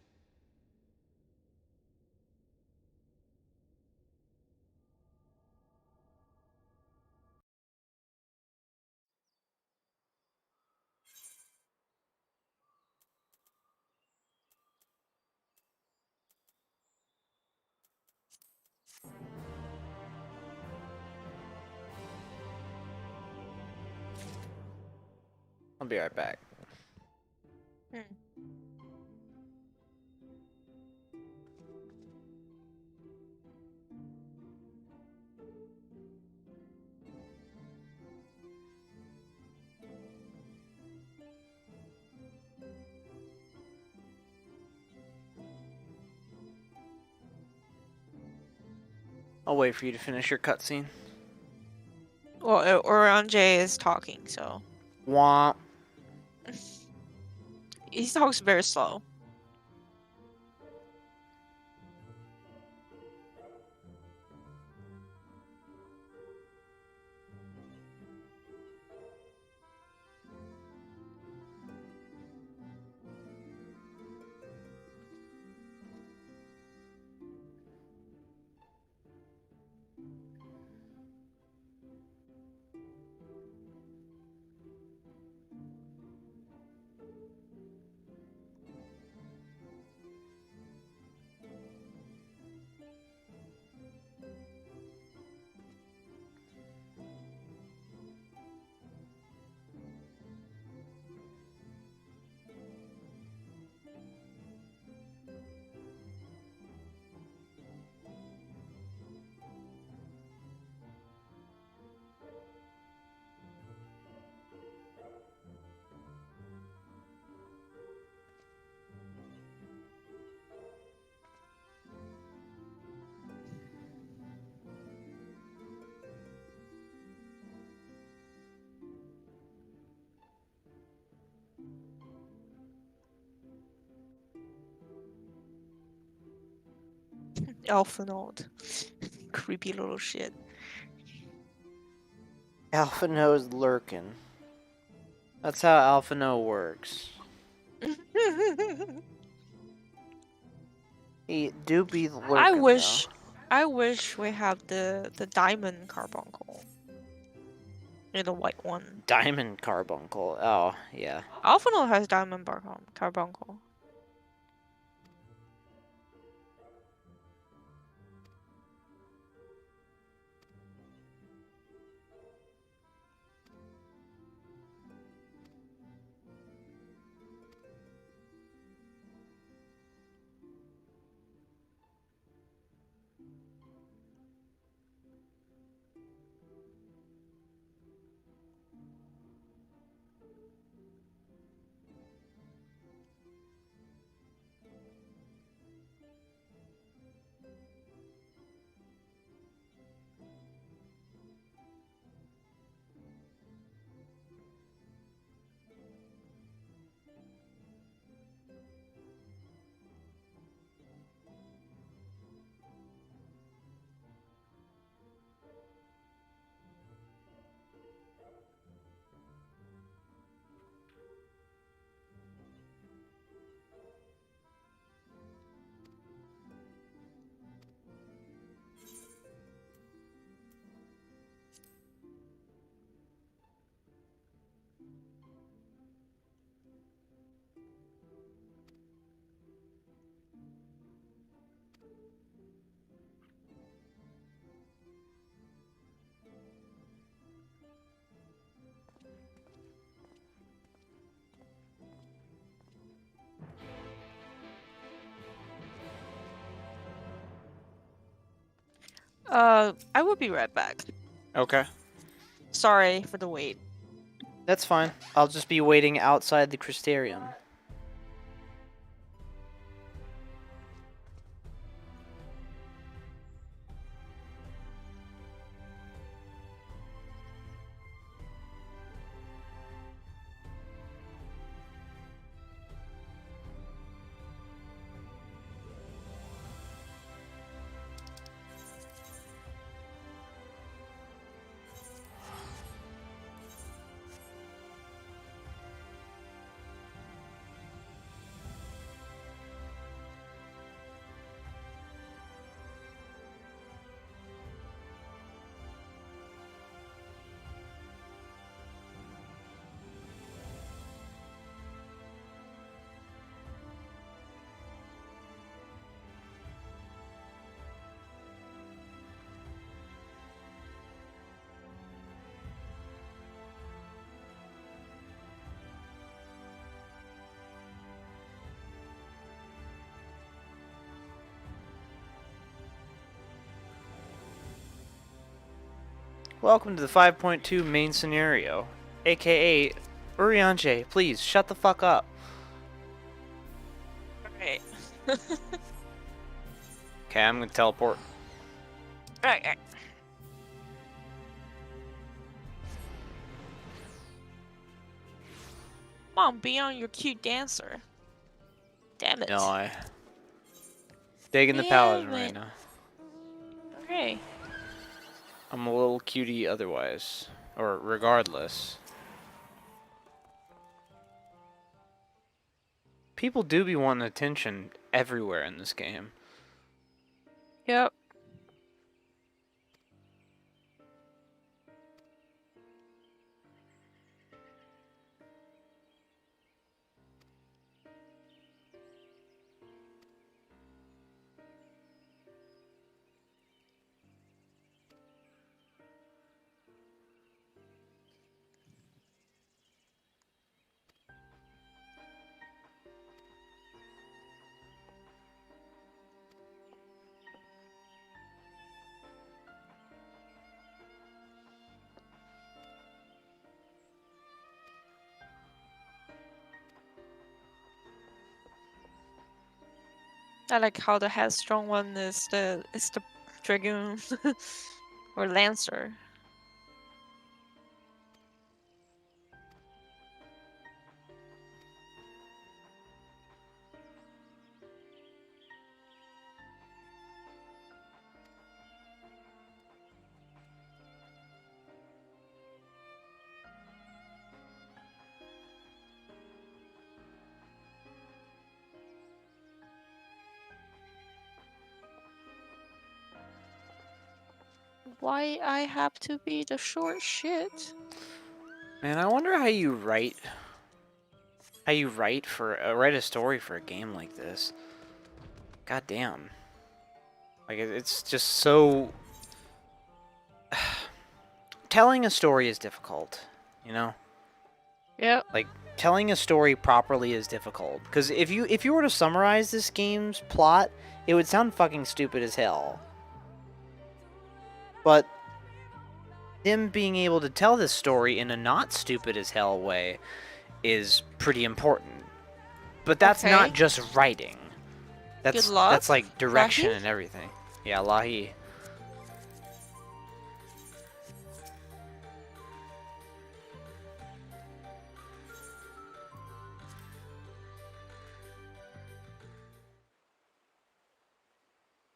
Speaker 1: I'll be right back. I'll wait for you to finish your cutscene.
Speaker 2: Well, Orange is talking, so.
Speaker 1: Womp.
Speaker 2: He talks very slow. Alphinaud. Creepy little shit.
Speaker 1: Alphino's lurking. That's how Alphino works. He do be lurking,
Speaker 2: I wish we had the diamond carbuncle. You know, the white one.
Speaker 1: Diamond carbuncle. Oh, yeah.
Speaker 2: Alphinaud has diamond carbuncle. I will be right back.
Speaker 1: Okay.
Speaker 2: Sorry for the wait.
Speaker 1: That's fine. I'll just be waiting outside the Crystarium. Welcome to the 5.2 main scenario, aka Urianche, please shut the fuck up.
Speaker 2: Right.
Speaker 1: Okay, I'm gonna teleport.
Speaker 2: Right. Come on, be on your cute dancer. Damn it.
Speaker 1: No, I digging the paladin right now.
Speaker 2: Okay.
Speaker 1: I'm a little cutie otherwise, or regardless. People do be wanting attention everywhere in this game.
Speaker 2: Yep. I like how the headstrong one is the dragoon or lancer. Why I have to be the short shit?
Speaker 1: Man, I wonder how you write write a story for a game like this. God damn. Like it's just so telling a story is difficult, you know?
Speaker 2: Yep.
Speaker 1: Like telling a story properly is difficult because if you were to summarize this game's plot, it would sound fucking stupid as hell. But them being able to tell this story in a not stupid as hell way is pretty important. But that's
Speaker 2: Okay.
Speaker 1: not just writing.
Speaker 2: Good luck,
Speaker 1: That's like direction
Speaker 2: Lahi.
Speaker 1: and everything. Yeah, Lahi.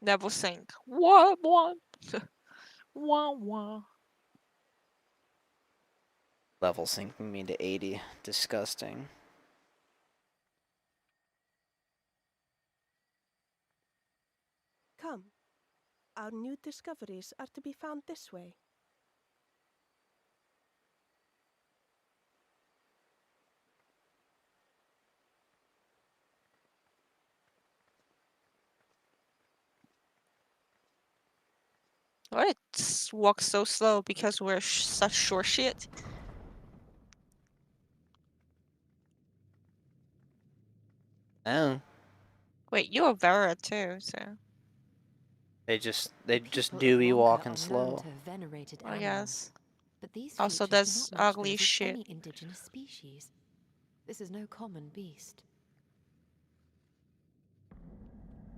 Speaker 2: Never sink. What? Wah wah.
Speaker 1: Level sinking me to 80. Disgusting.
Speaker 15: Come. Our new discoveries are to be found this way.
Speaker 2: Why it walks so slow? Because we're such short shit.
Speaker 1: Oh.
Speaker 2: Wait, you're a Vera too, so.
Speaker 1: They just
Speaker 8: People
Speaker 1: do
Speaker 8: of Wonka
Speaker 1: walking
Speaker 8: are known
Speaker 1: slow.
Speaker 8: to have venerated
Speaker 2: I
Speaker 8: animals,
Speaker 2: guess.
Speaker 8: but these
Speaker 2: Also,
Speaker 8: features
Speaker 2: that's
Speaker 8: do not match
Speaker 2: ugly
Speaker 8: those of
Speaker 2: shit.
Speaker 8: any indigenous species. This is no common beast.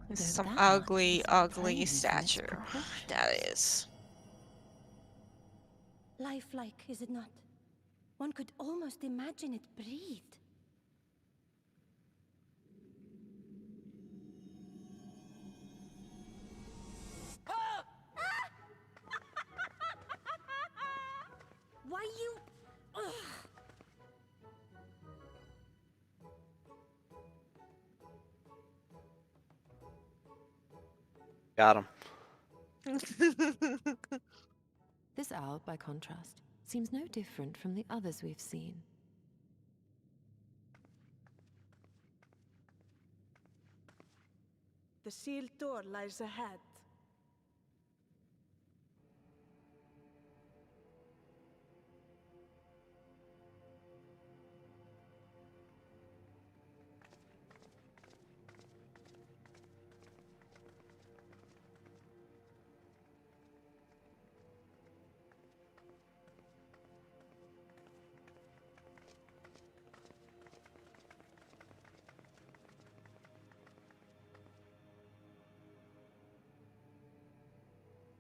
Speaker 2: It's
Speaker 8: Though
Speaker 2: some
Speaker 8: that
Speaker 2: ugly,
Speaker 8: is
Speaker 2: ugly
Speaker 8: plain from its
Speaker 2: stature.
Speaker 8: proportions.
Speaker 2: That is.
Speaker 11: Lifelike, is it not? One could almost imagine it breathed. Why you... Ugh.
Speaker 1: Got him.
Speaker 8: This owl, by contrast, seems no different from the others we've seen.
Speaker 15: The sealed door lies ahead.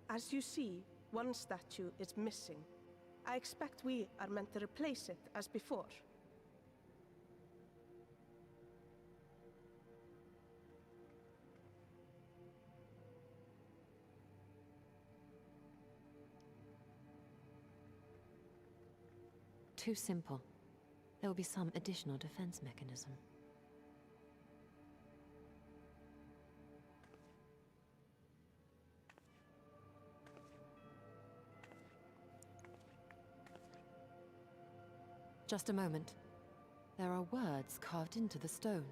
Speaker 15: As you see, one statue is missing. I expect we are meant to replace it as before.
Speaker 8: Too simple. There will be some additional defense mechanism. Just a moment. There are words carved into the stone.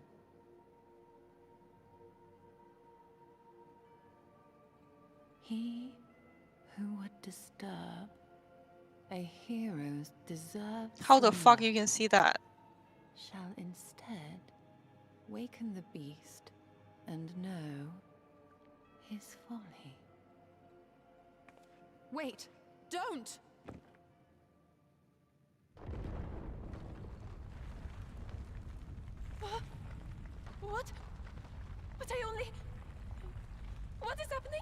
Speaker 8: He who would disturb a hero's deserved
Speaker 2: How the fuck
Speaker 8: slumber
Speaker 2: you can see that?
Speaker 8: shall instead waken the beast and know his folly. Wait! Don't!
Speaker 16: What? But I only... What is happening?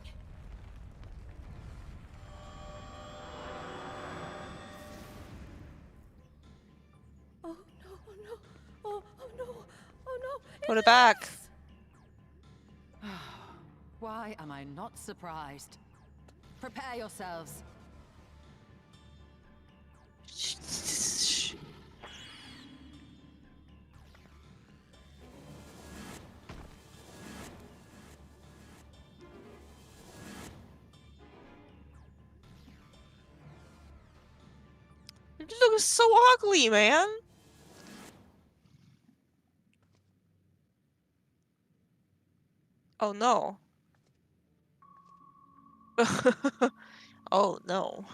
Speaker 16: Oh no, oh no, oh no, oh no.
Speaker 2: Put it back.
Speaker 8: Why am I not surprised? Prepare yourselves.
Speaker 2: It looks so ugly, man. Oh no. Oh no.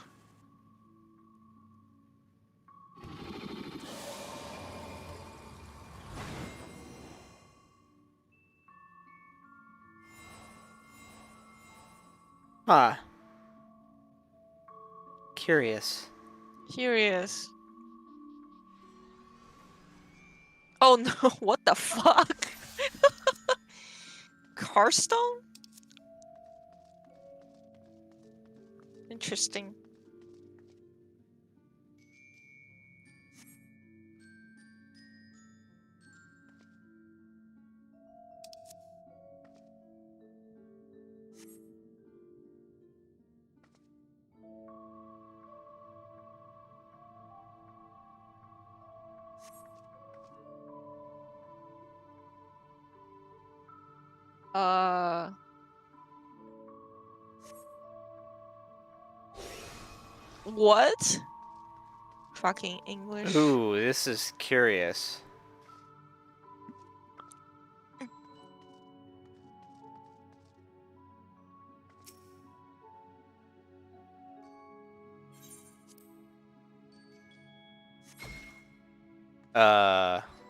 Speaker 1: Ah. Curious.
Speaker 2: Curious. Oh no, what the fuck? Carstone? Interesting. What? Fucking English.
Speaker 1: Ooh, this is curious.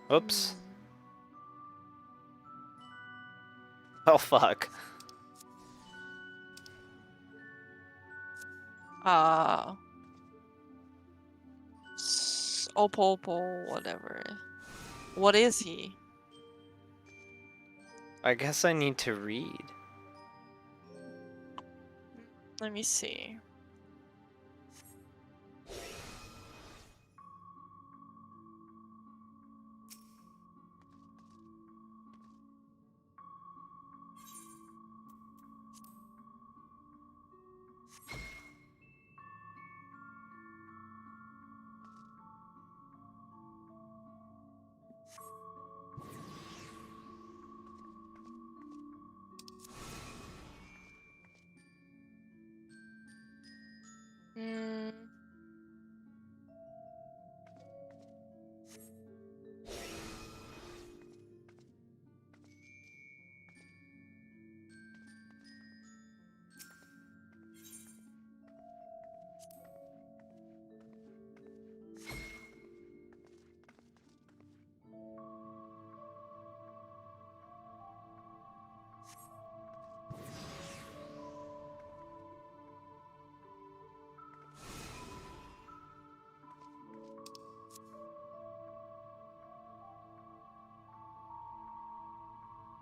Speaker 1: Oops. Oh fuck.
Speaker 2: Opal, whatever. What is he?
Speaker 1: I guess I need to read.
Speaker 2: Let me see. Hmm.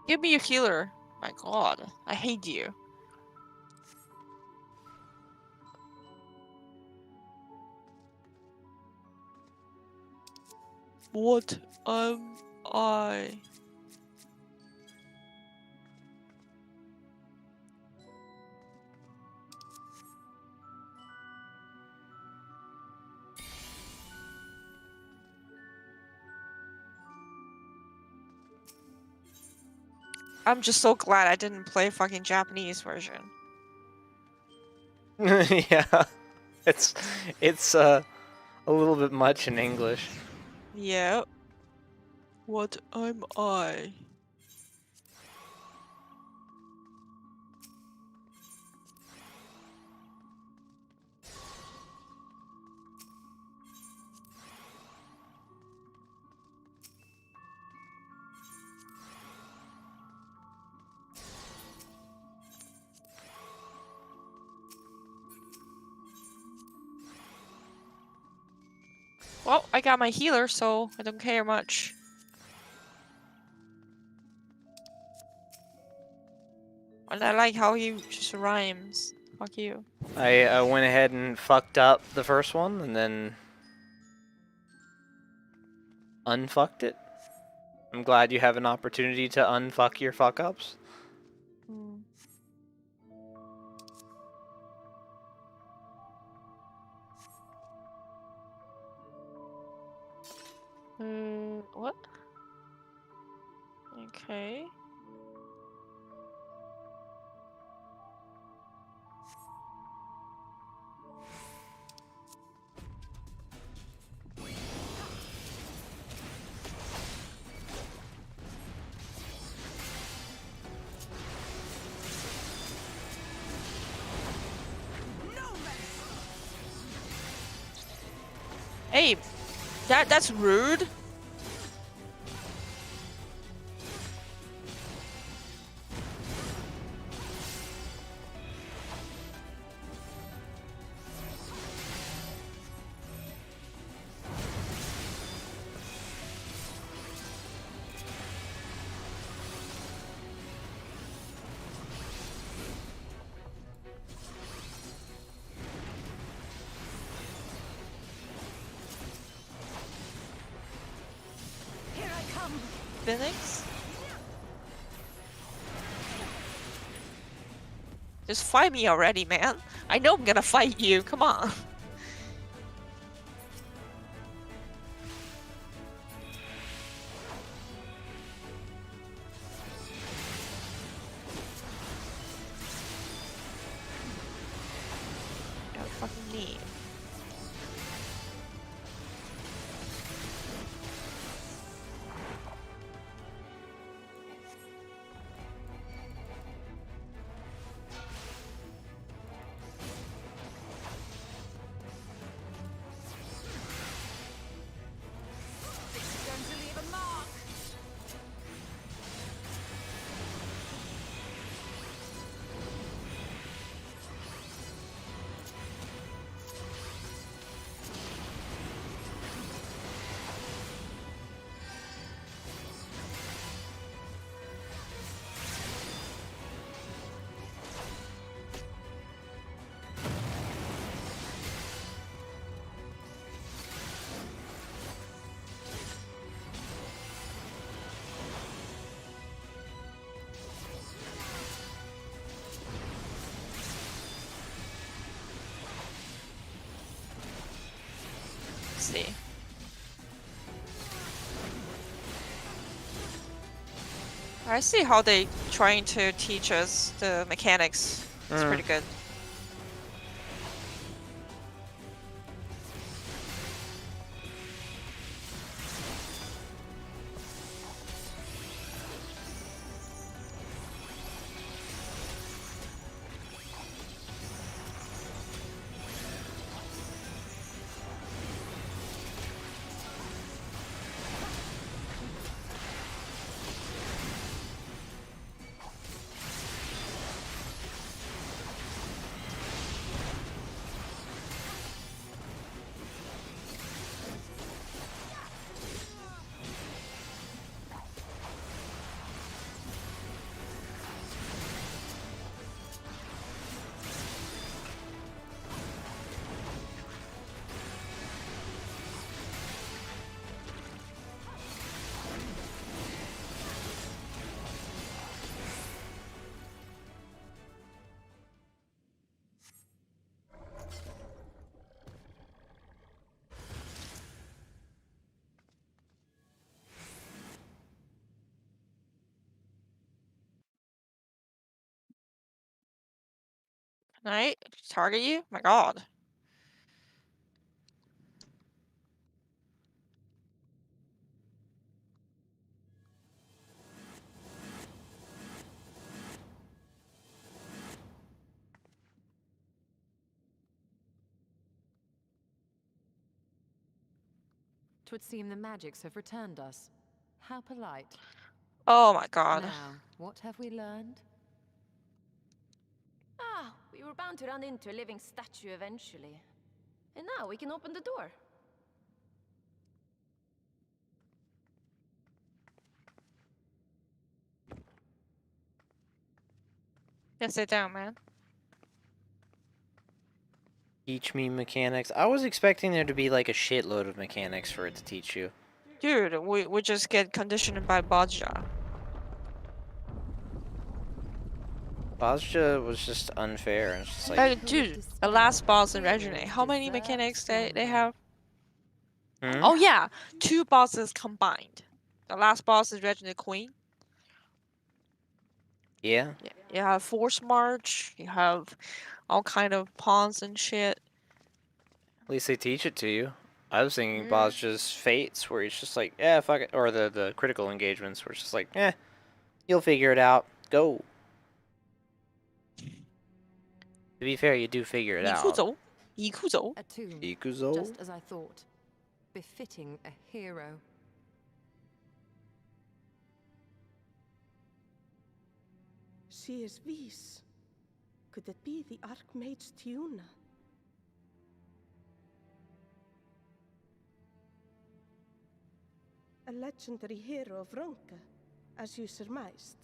Speaker 2: Give me a healer. My god, I hate you. What am I? I'm just so glad I didn't play fucking Japanese version.
Speaker 1: Yeah, it's a little bit much in English.
Speaker 2: Yeah. What am I? Well, I got my healer, so I don't care much. And I like how he just rhymes. Fuck you.
Speaker 1: I went ahead and fucked up the first one and then unfucked it. I'm glad you have an opportunity to unfuck your fuck ups.
Speaker 2: What? Okay. Hey, that's rude.
Speaker 11: Here I come.
Speaker 2: Phoenix? Just fight me already, man. I know I'm gonna fight you. Come on. Got fucking knee. see. I see how they trying to teach us the mechanics. It's pretty good. Can I target you? My god.
Speaker 8: Twould seem the magics have returned us. How polite.
Speaker 2: Oh my god.
Speaker 8: Now, what have we learned?
Speaker 17: Ah, we were bound to run into a living statue eventually. And now we can open the door.
Speaker 2: Yeah, sit down, man.
Speaker 1: Teach me mechanics. I was expecting there to be like a shitload of mechanics for it to teach you.
Speaker 2: Dude, we just get conditioned by Bajja.
Speaker 1: Bajja was just unfair. And it's just like,
Speaker 2: Dude, the last boss in Regine, how many mechanics they have?
Speaker 1: hmm?
Speaker 2: Oh yeah, 2 bosses combined. The last boss is Regine Queen.
Speaker 1: Yeah.
Speaker 2: You have Force March, you have all kind of pawns and shit.
Speaker 1: At least they teach it to you. I was thinking Bajja's fates, where he's just like, yeah, fuck it, or the critical engagements, where it's just like, you'll figure it out. Go. To be fair, you do figure it out.
Speaker 2: Ikuzo.
Speaker 8: A tomb.
Speaker 1: Ikuzo?
Speaker 8: Just as I thought. Befitting a hero.
Speaker 15: She is Vis. Could it be the Archmage Tiuna? A legendary hero of Ronka, as you surmised.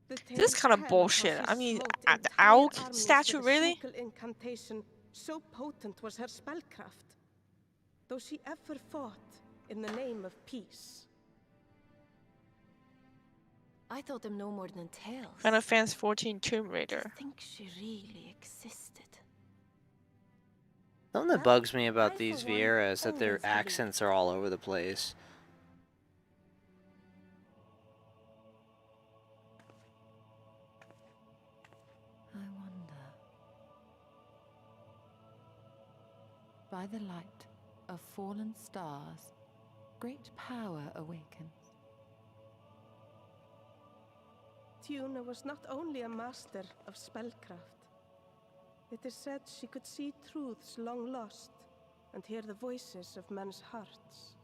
Speaker 2: This is kind of bullshit. I mean, the Auk statue, really?
Speaker 15: Incantation, so potent was her spellcraft. Though she ever fought in the name of peace.
Speaker 17: I thought them no more than tales.
Speaker 2: Final Fantasy 14 Tomb Raider.
Speaker 17: I think she really existed.
Speaker 1: Something that bugs me about these Vieira is that their accents are all over the place.
Speaker 8: I wonder. By the light of fallen stars, great power awakens.
Speaker 15: Tiuna was not only a master of spellcraft. It is said she could see truths long lost and hear the voices of men's hearts.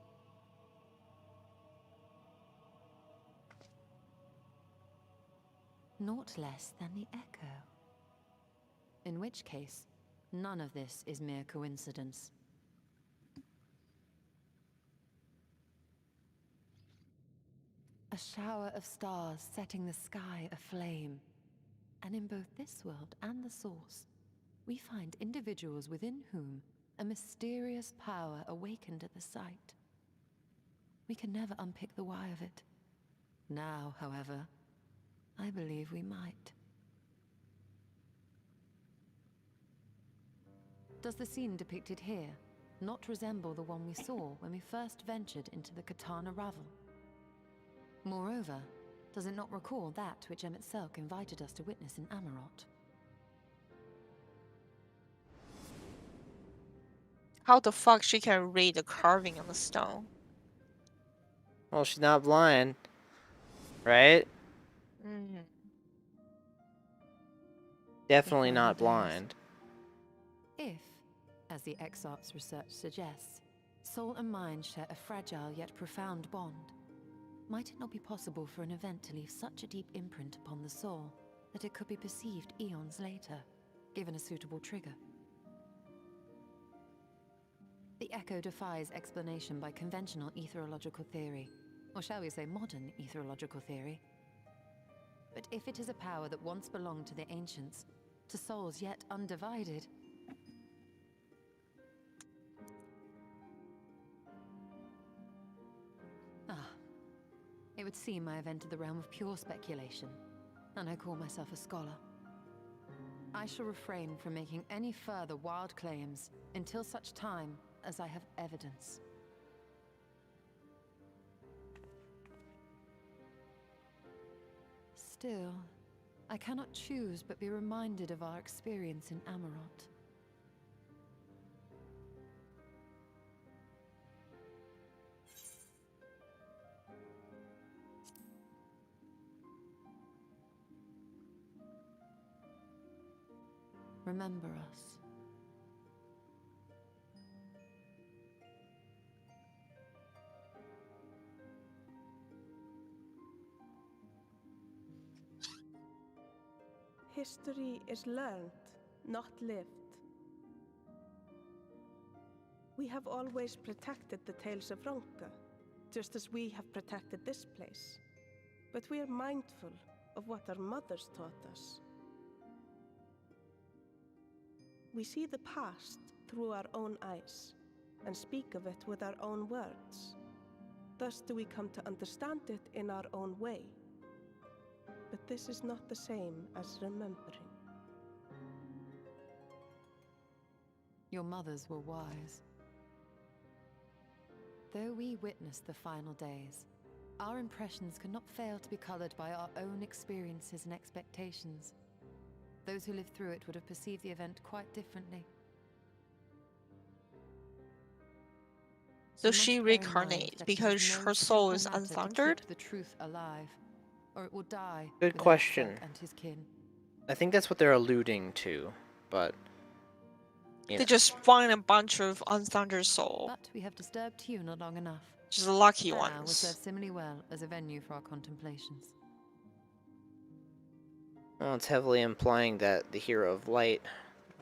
Speaker 8: Naught less than the echo. In which case, none of this is mere coincidence. A shower of stars setting the sky aflame. And in both this world and the Source, we find individuals within whom a mysterious power awakened at the sight. We can never unpick the why of it. Now, however, I believe we might. Does the scene depicted here not resemble the one we saw when we first ventured into the Katana Ravel. Moreover, does it not recall that which Emmett Selk invited us to witness in Amarot?
Speaker 2: How the fuck she can read the carving on the stone?
Speaker 1: Well, she's not blind, right?
Speaker 2: Mm.
Speaker 1: Definitely
Speaker 8: Final
Speaker 1: not
Speaker 8: days.
Speaker 1: blind.
Speaker 8: If, as the Exarch's research suggests, soul and mind share a fragile yet profound bond, might it not be possible for an event to leave such a deep imprint upon the soul that it could be perceived eons later, given a suitable trigger? The echo defies explanation by conventional etherological theory, or shall we say modern etherological theory. But if it is a power that once belonged to the ancients, to souls yet undivided, it would seem I have entered the realm of pure speculation, and I call myself a scholar. I shall refrain from making any further wild claims until such time as I have evidence. Still, I cannot choose but be reminded of our experience in Amarot. Remember us.
Speaker 15: History is learned, not lived. We have always protected the tales of Ronka, just as we have protected this place. But we are mindful of what our mothers taught us. We see the past through our own eyes, and speak of it with our own words. Thus do we come to understand it in our own way. But this is not the same as remembering.
Speaker 8: Your mothers were wise. Though we witnessed the final days, our impressions could not fail to be colored by our own experiences and expectations. Those who lived through it would have perceived the event quite differently.
Speaker 2: So she reincarnates because her soul is unthundered?
Speaker 8: The truth alive, or it will die.
Speaker 1: Good question.
Speaker 8: And his kin.
Speaker 1: I think that's what they're alluding to, but
Speaker 2: They just find a bunch of unthundered soul.
Speaker 8: But we have disturbed Tuna long enough.
Speaker 2: Just the lucky
Speaker 8: Now will
Speaker 2: ones.
Speaker 8: serve similarly well as a venue for our contemplations.
Speaker 1: well, it's heavily implying that the hero of light,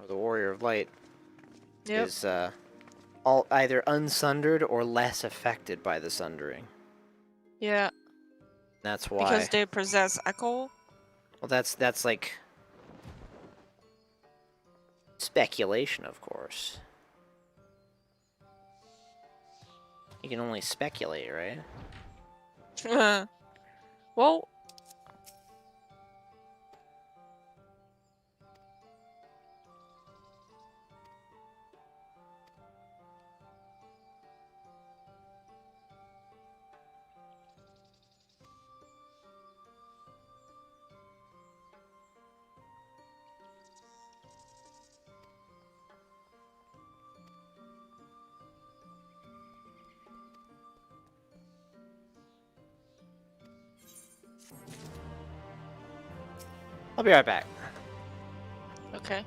Speaker 1: or the warrior of light, is all either unsundered or less affected by the sundering.
Speaker 2: Yeah.
Speaker 1: That's why.
Speaker 2: Because they possess echo.
Speaker 1: Well, that's like speculation, of course. You can only speculate, right?
Speaker 2: Well,
Speaker 1: I'll be right back.
Speaker 2: okay.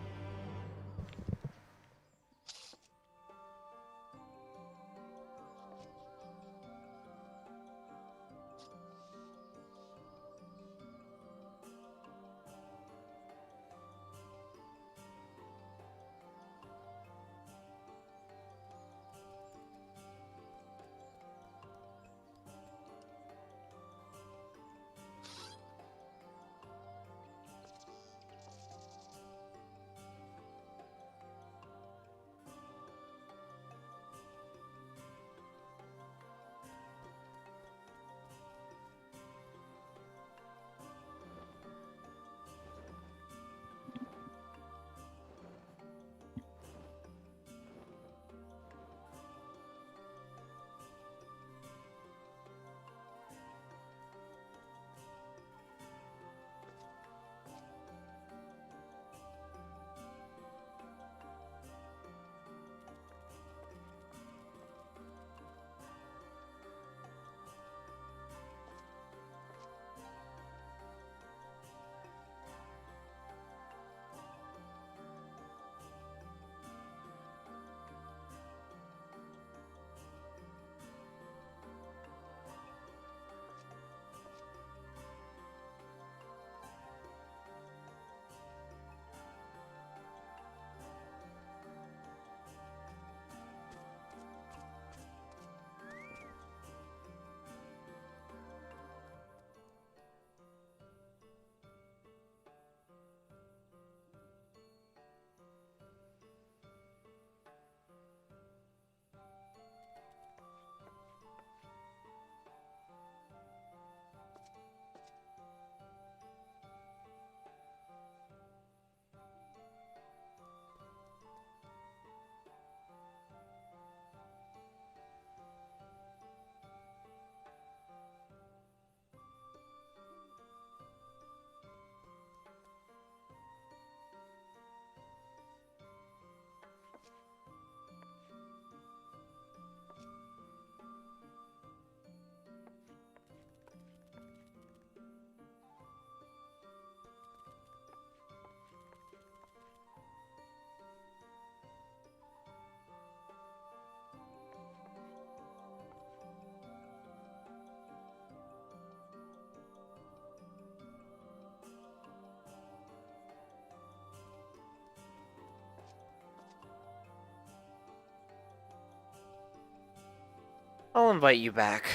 Speaker 1: I'll invite you back.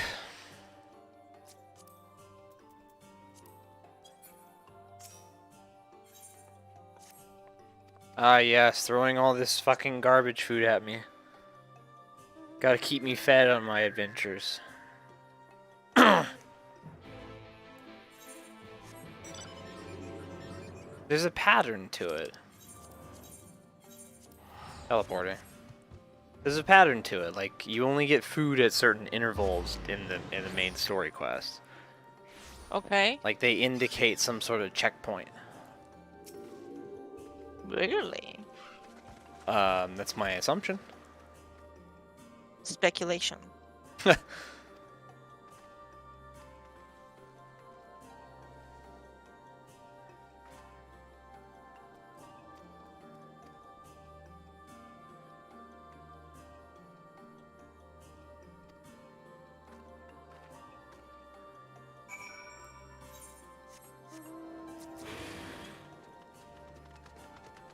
Speaker 1: Ah, yes, throwing all this fucking garbage food at me. Gotta keep me fed on my adventures. There's a pattern to it. Teleporting. There's a pattern to it. Like, you only get food at certain intervals in the main story quest.
Speaker 2: Okay.
Speaker 1: Like, they indicate some sort of checkpoint.
Speaker 2: Really?
Speaker 1: That's my assumption.
Speaker 2: Speculation.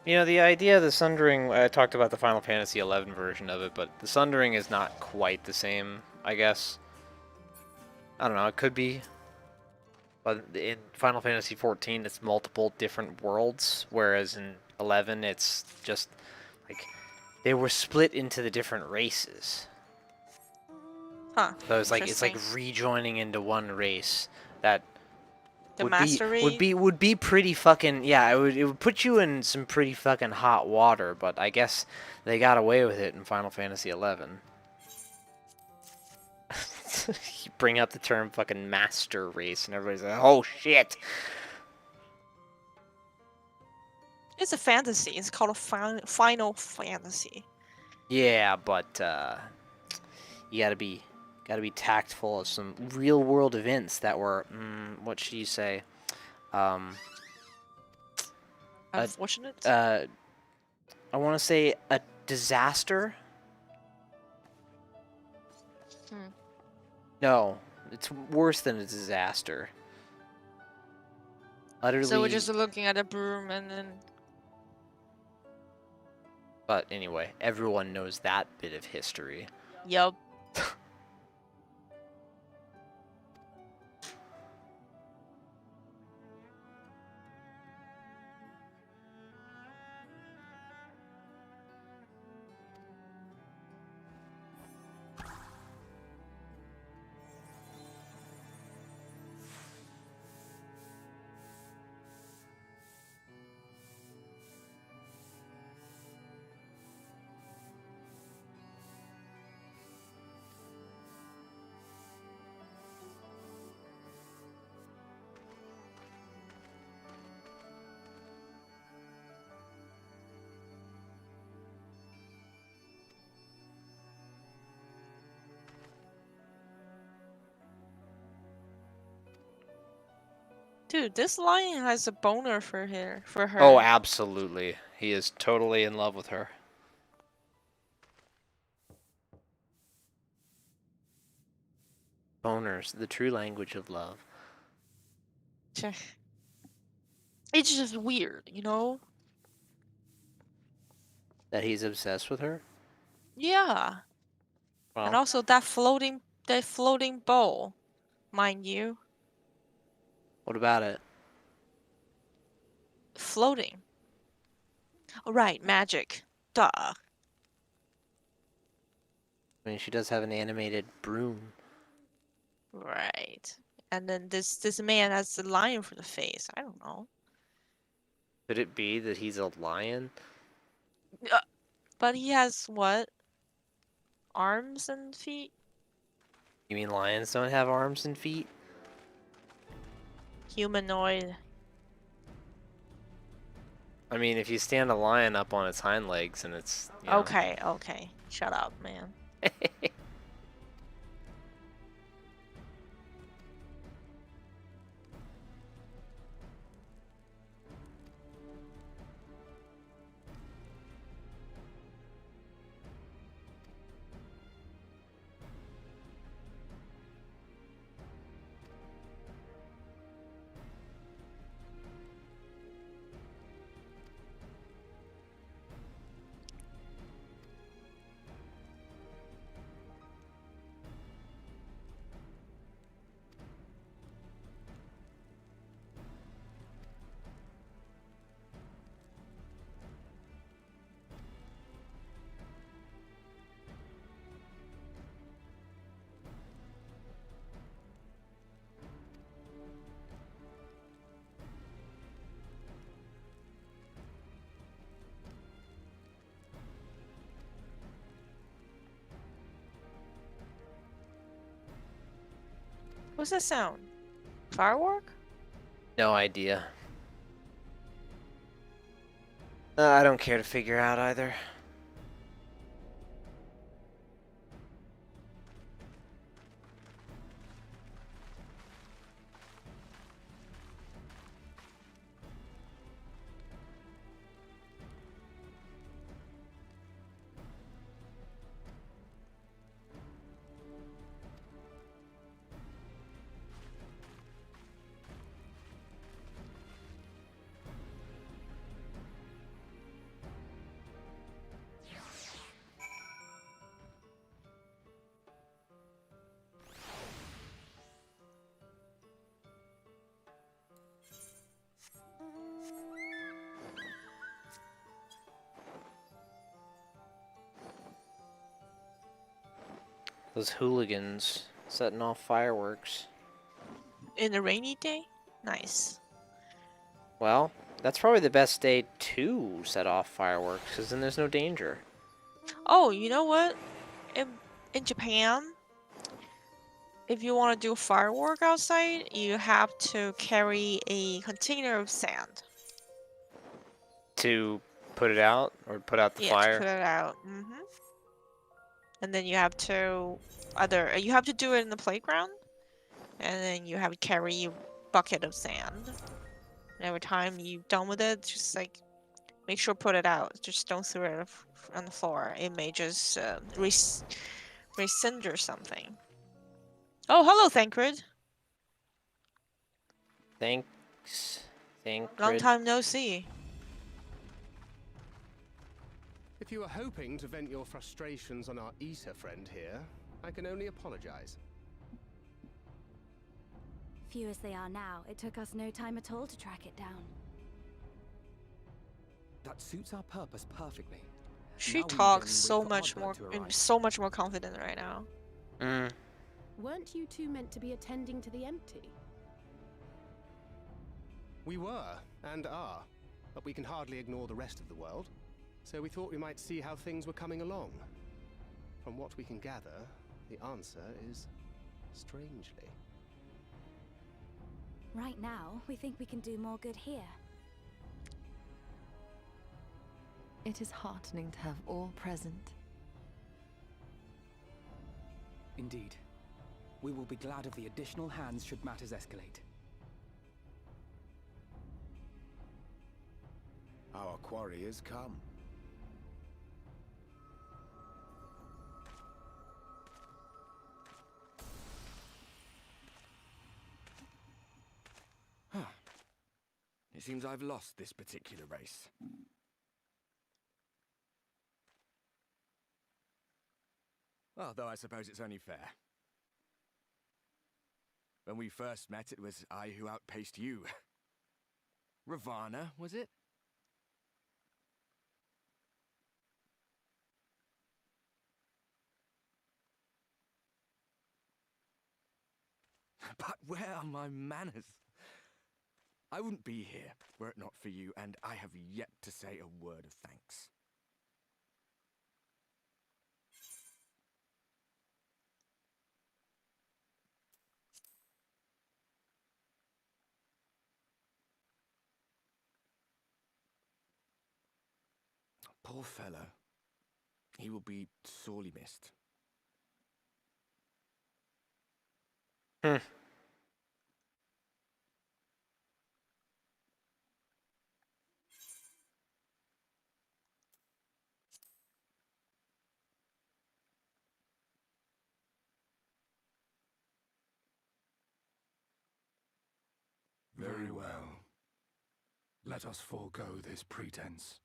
Speaker 1: You know, the idea of the Sundering, I talked about the Final Fantasy XI version of it, but the Sundering is not quite the same, I guess. I don't know, it could be. But in Final Fantasy XIV, it's multiple different worlds, whereas in 11, it's just, like, they were split into the different races.
Speaker 2: Huh.
Speaker 1: So it's like rejoining into one race that
Speaker 2: The
Speaker 1: would
Speaker 2: mastery?
Speaker 1: be pretty fucking, yeah, it would put you in some pretty fucking hot water, but I guess they got away with it in Final Fantasy XI. You bring up the term fucking master race and everybody's like, oh shit.
Speaker 2: It's a fantasy. It's called a Final Fantasy.
Speaker 1: Yeah, but you gotta be tactful of some real world events that were what should you say?
Speaker 2: Unfortunate?
Speaker 1: I want to say a disaster. No, it's worse than a disaster. Utterly.
Speaker 2: So we're just looking at a broom and then.
Speaker 1: But anyway, everyone knows that bit of history.
Speaker 2: Yup. Dude, this lion has a boner for her.
Speaker 1: Oh, absolutely. He is totally in love with her. Boners, the true language of love.
Speaker 2: It's just weird, you know?
Speaker 1: That he's obsessed with her?
Speaker 2: Yeah.
Speaker 1: Well,
Speaker 2: And also that floating bowl, mind you.
Speaker 1: what about it?
Speaker 2: Floating. Oh, right, magic. Duh.
Speaker 1: I mean, she does have an animated broom.
Speaker 2: Right. And then this man has a lion for the face. I don't know.
Speaker 1: Could it be that he's a lion?
Speaker 2: But he has what? Arms and feet?
Speaker 1: You mean lions don't have arms and feet?
Speaker 2: Humanoid.
Speaker 1: I mean, if you stand a lion up on its hind legs and it's... You know,
Speaker 2: Okay. Shut up, man. What's that sound? Firework?
Speaker 1: No idea. I don't care to figure out either. Those hooligans setting off fireworks.
Speaker 2: In a rainy day? Nice.
Speaker 1: Well, that's probably the best day to set off fireworks, because then there's no danger.
Speaker 2: Oh, you know what? In Japan, if you want to do a firework outside, you have to carry a container of sand.
Speaker 1: To put it out, or put out the fire?
Speaker 2: To put it out. And then you have to you have to do it in the playground, and then you have to carry a bucket of sand. And every time you're done with it, just like make sure to put it out. Just don't throw it on the floor. It may just rescind or something. Oh, hello, Thancred.
Speaker 1: Thanks. Thancred.
Speaker 2: Long time no see.
Speaker 13: If you were hoping to vent your frustrations on our Issa friend here, I can only apologize.
Speaker 18: Few as they are now, it took us no time at all to track it down.
Speaker 7: That suits our purpose perfectly.
Speaker 2: She
Speaker 7: Now we
Speaker 2: talks
Speaker 7: can
Speaker 2: so
Speaker 7: wait for
Speaker 2: much
Speaker 7: Ardbert
Speaker 2: more,
Speaker 7: to arrive.
Speaker 2: so much more confident right now.
Speaker 16: Weren't you two meant to be attending to the empty?
Speaker 13: We were, and are, but we can hardly ignore the rest of the world. So we thought we might see how things were coming along. From what we can gather, the answer is strangely.
Speaker 18: Right now, we think we can do more good here.
Speaker 8: It is heartening to have all present.
Speaker 7: Indeed. We will be glad of the additional hands should matters escalate.
Speaker 9: Our quarry has come.
Speaker 14: It seems I've lost this particular race. Well, though I suppose it's only fair. When we first met, it was I who outpaced you. Ravana, was it? But where are my manners? I wouldn't be here were it not for you, and I have yet to say a word of thanks. Poor fellow. He will be sorely missed.
Speaker 19: Very well. Let us forego this pretense.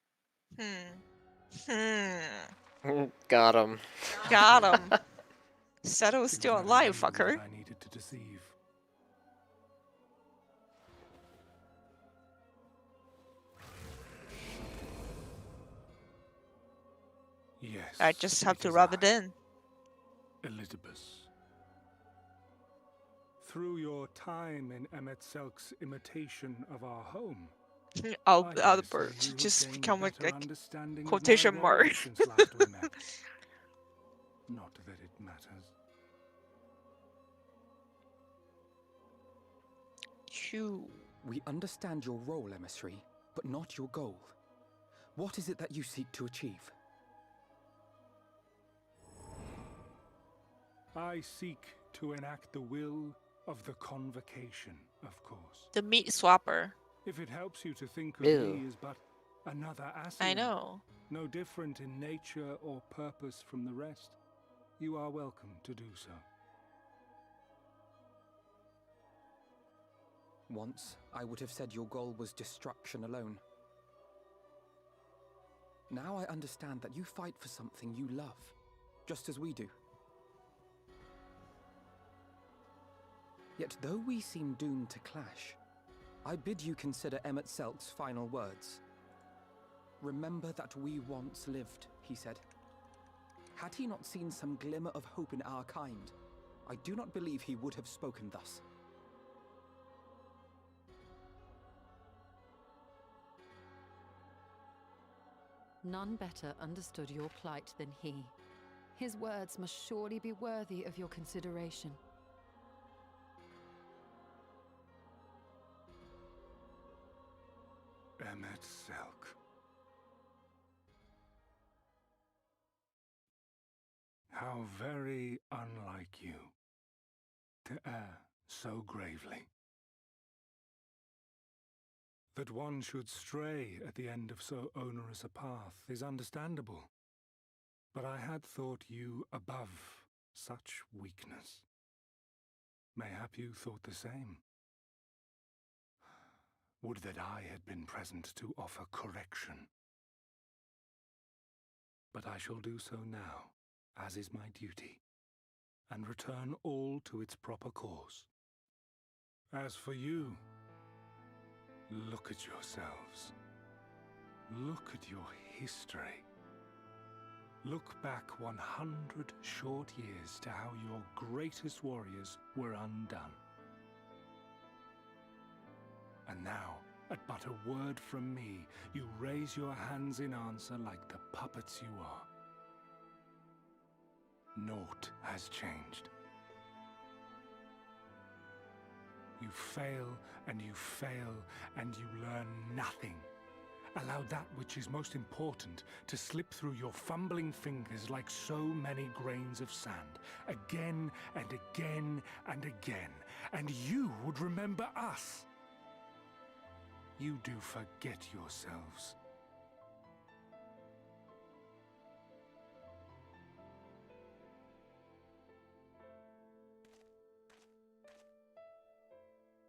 Speaker 1: Got him.
Speaker 2: Got him. Seto's still alive, fucker.
Speaker 19: I needed to deceive. Yes.
Speaker 2: I just have to rub it in.
Speaker 19: Elizabeth. Through your time in Emet-Selk's imitation of our home,
Speaker 2: Oh,
Speaker 19: I
Speaker 2: the
Speaker 19: dare
Speaker 2: other
Speaker 19: say
Speaker 2: birds
Speaker 19: you
Speaker 2: just
Speaker 19: have gained
Speaker 2: become
Speaker 19: a
Speaker 2: like
Speaker 19: better understanding of my
Speaker 2: quotation
Speaker 19: role
Speaker 2: mark.
Speaker 19: since last we met. Not that it matters.
Speaker 2: to...
Speaker 7: We understand your role, emissary, but not your goal. What is it that you seek to achieve?
Speaker 19: I seek to enact the will of the Convocation, of course.
Speaker 2: The meat swapper.
Speaker 19: If it helps you to think of
Speaker 1: Ew.
Speaker 19: me as but another Ascian,
Speaker 2: I know.
Speaker 19: no different in nature or purpose from the rest, you are welcome to do so.
Speaker 7: Once, I would have said your goal was destruction alone. Now I understand that you fight for something you love, just as we do. Yet though we seem doomed to clash, I bid you consider Emmett Selk's final words. Remember that we once lived, he said. Had he not seen some glimmer of hope in our kind, I do not believe he would have spoken thus.
Speaker 8: None better understood your plight than he. His words must surely be worthy of your consideration.
Speaker 19: Emmett Selk. How very unlike you to err so gravely. That one should stray at the end of so onerous a path is understandable, but I had thought you above such weakness. Mayhap you thought the same. Would that I had been present to offer correction. But I shall do so now, as is my duty, and return all to its proper course. As for you, look at yourselves. Look at your history. Look back 100 short years to how your greatest warriors were undone. And now, at but a word from me, you raise your hands in answer like the puppets you are. Naught has changed. You fail, and you fail, and you learn nothing. Allow that which is most important to slip through your fumbling fingers like so many grains of sand, again and again and again, and you would remember us. You do forget yourselves.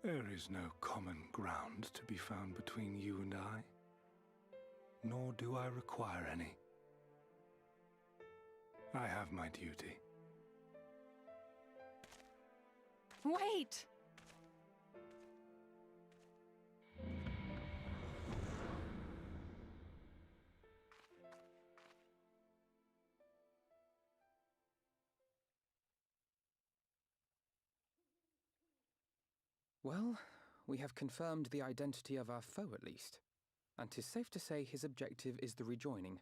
Speaker 19: There is no common ground to be found between you and I, nor do I require any. I have my duty.
Speaker 8: Wait!
Speaker 7: Well, we have confirmed the identity of our foe at least, and 'tis safe to say his objective is the rejoining.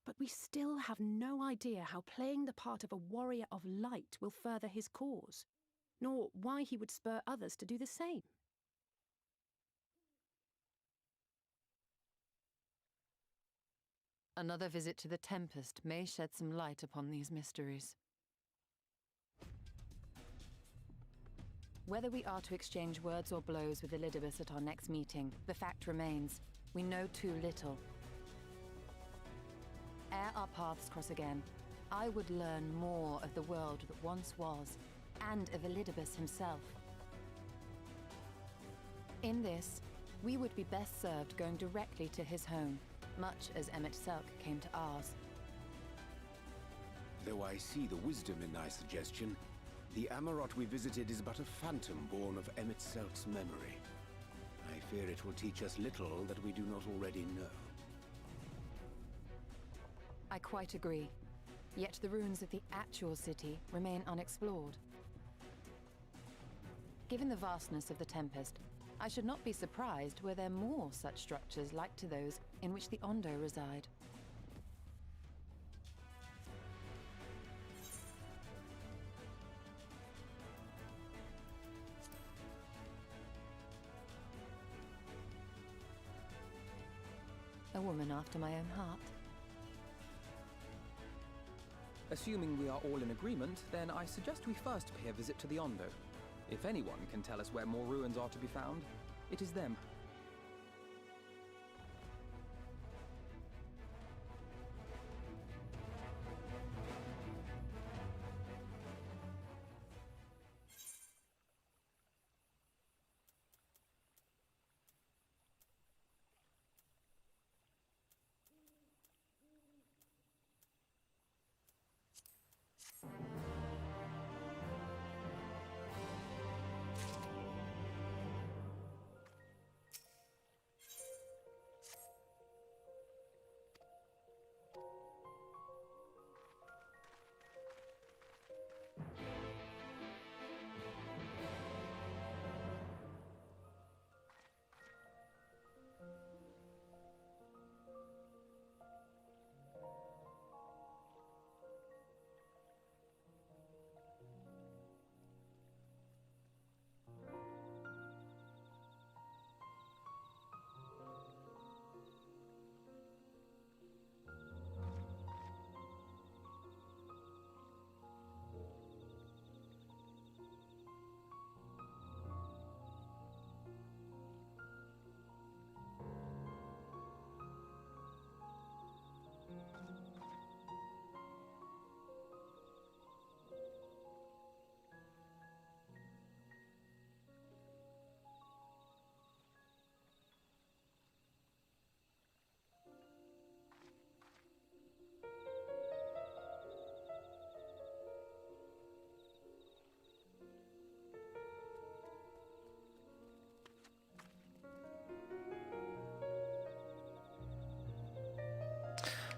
Speaker 20: But we still have no idea how playing the part of a warrior of light will further his cause, nor why he would spur others to do the same.
Speaker 8: Another visit to the Tempest may shed some light upon these mysteries. Whether we are to exchange words or blows with Elidibus at our next meeting, the fact remains, we know too little. Ere our paths cross again, I would learn more of the world that once was, and of Elidibus himself. In this, we would be best served going directly to his home, much as Emmett Selk came to ours.
Speaker 9: Though I see the wisdom in thy suggestion, the Amarot we visited is but a phantom born of Emmett Selk's memory. I fear it will teach us little that we do not already know.
Speaker 8: I quite agree. Yet the ruins of the actual city remain unexplored. Given the vastness of the Tempest, I should not be surprised were there more such structures like to those in which the Ondo reside. A woman after my own heart.
Speaker 7: Assuming we are all in agreement, then I suggest we first pay a visit to the Ondo. If anyone can tell us where more ruins are to be found, it is them.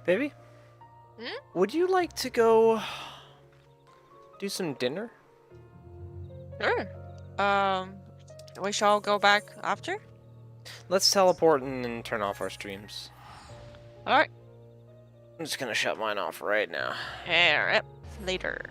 Speaker 2: Baby? Would you like to go do some dinner? Sure. We shall go back after? Let's teleport and then turn off our streams. Alright. I'm just gonna shut mine off right now. Alright. Later.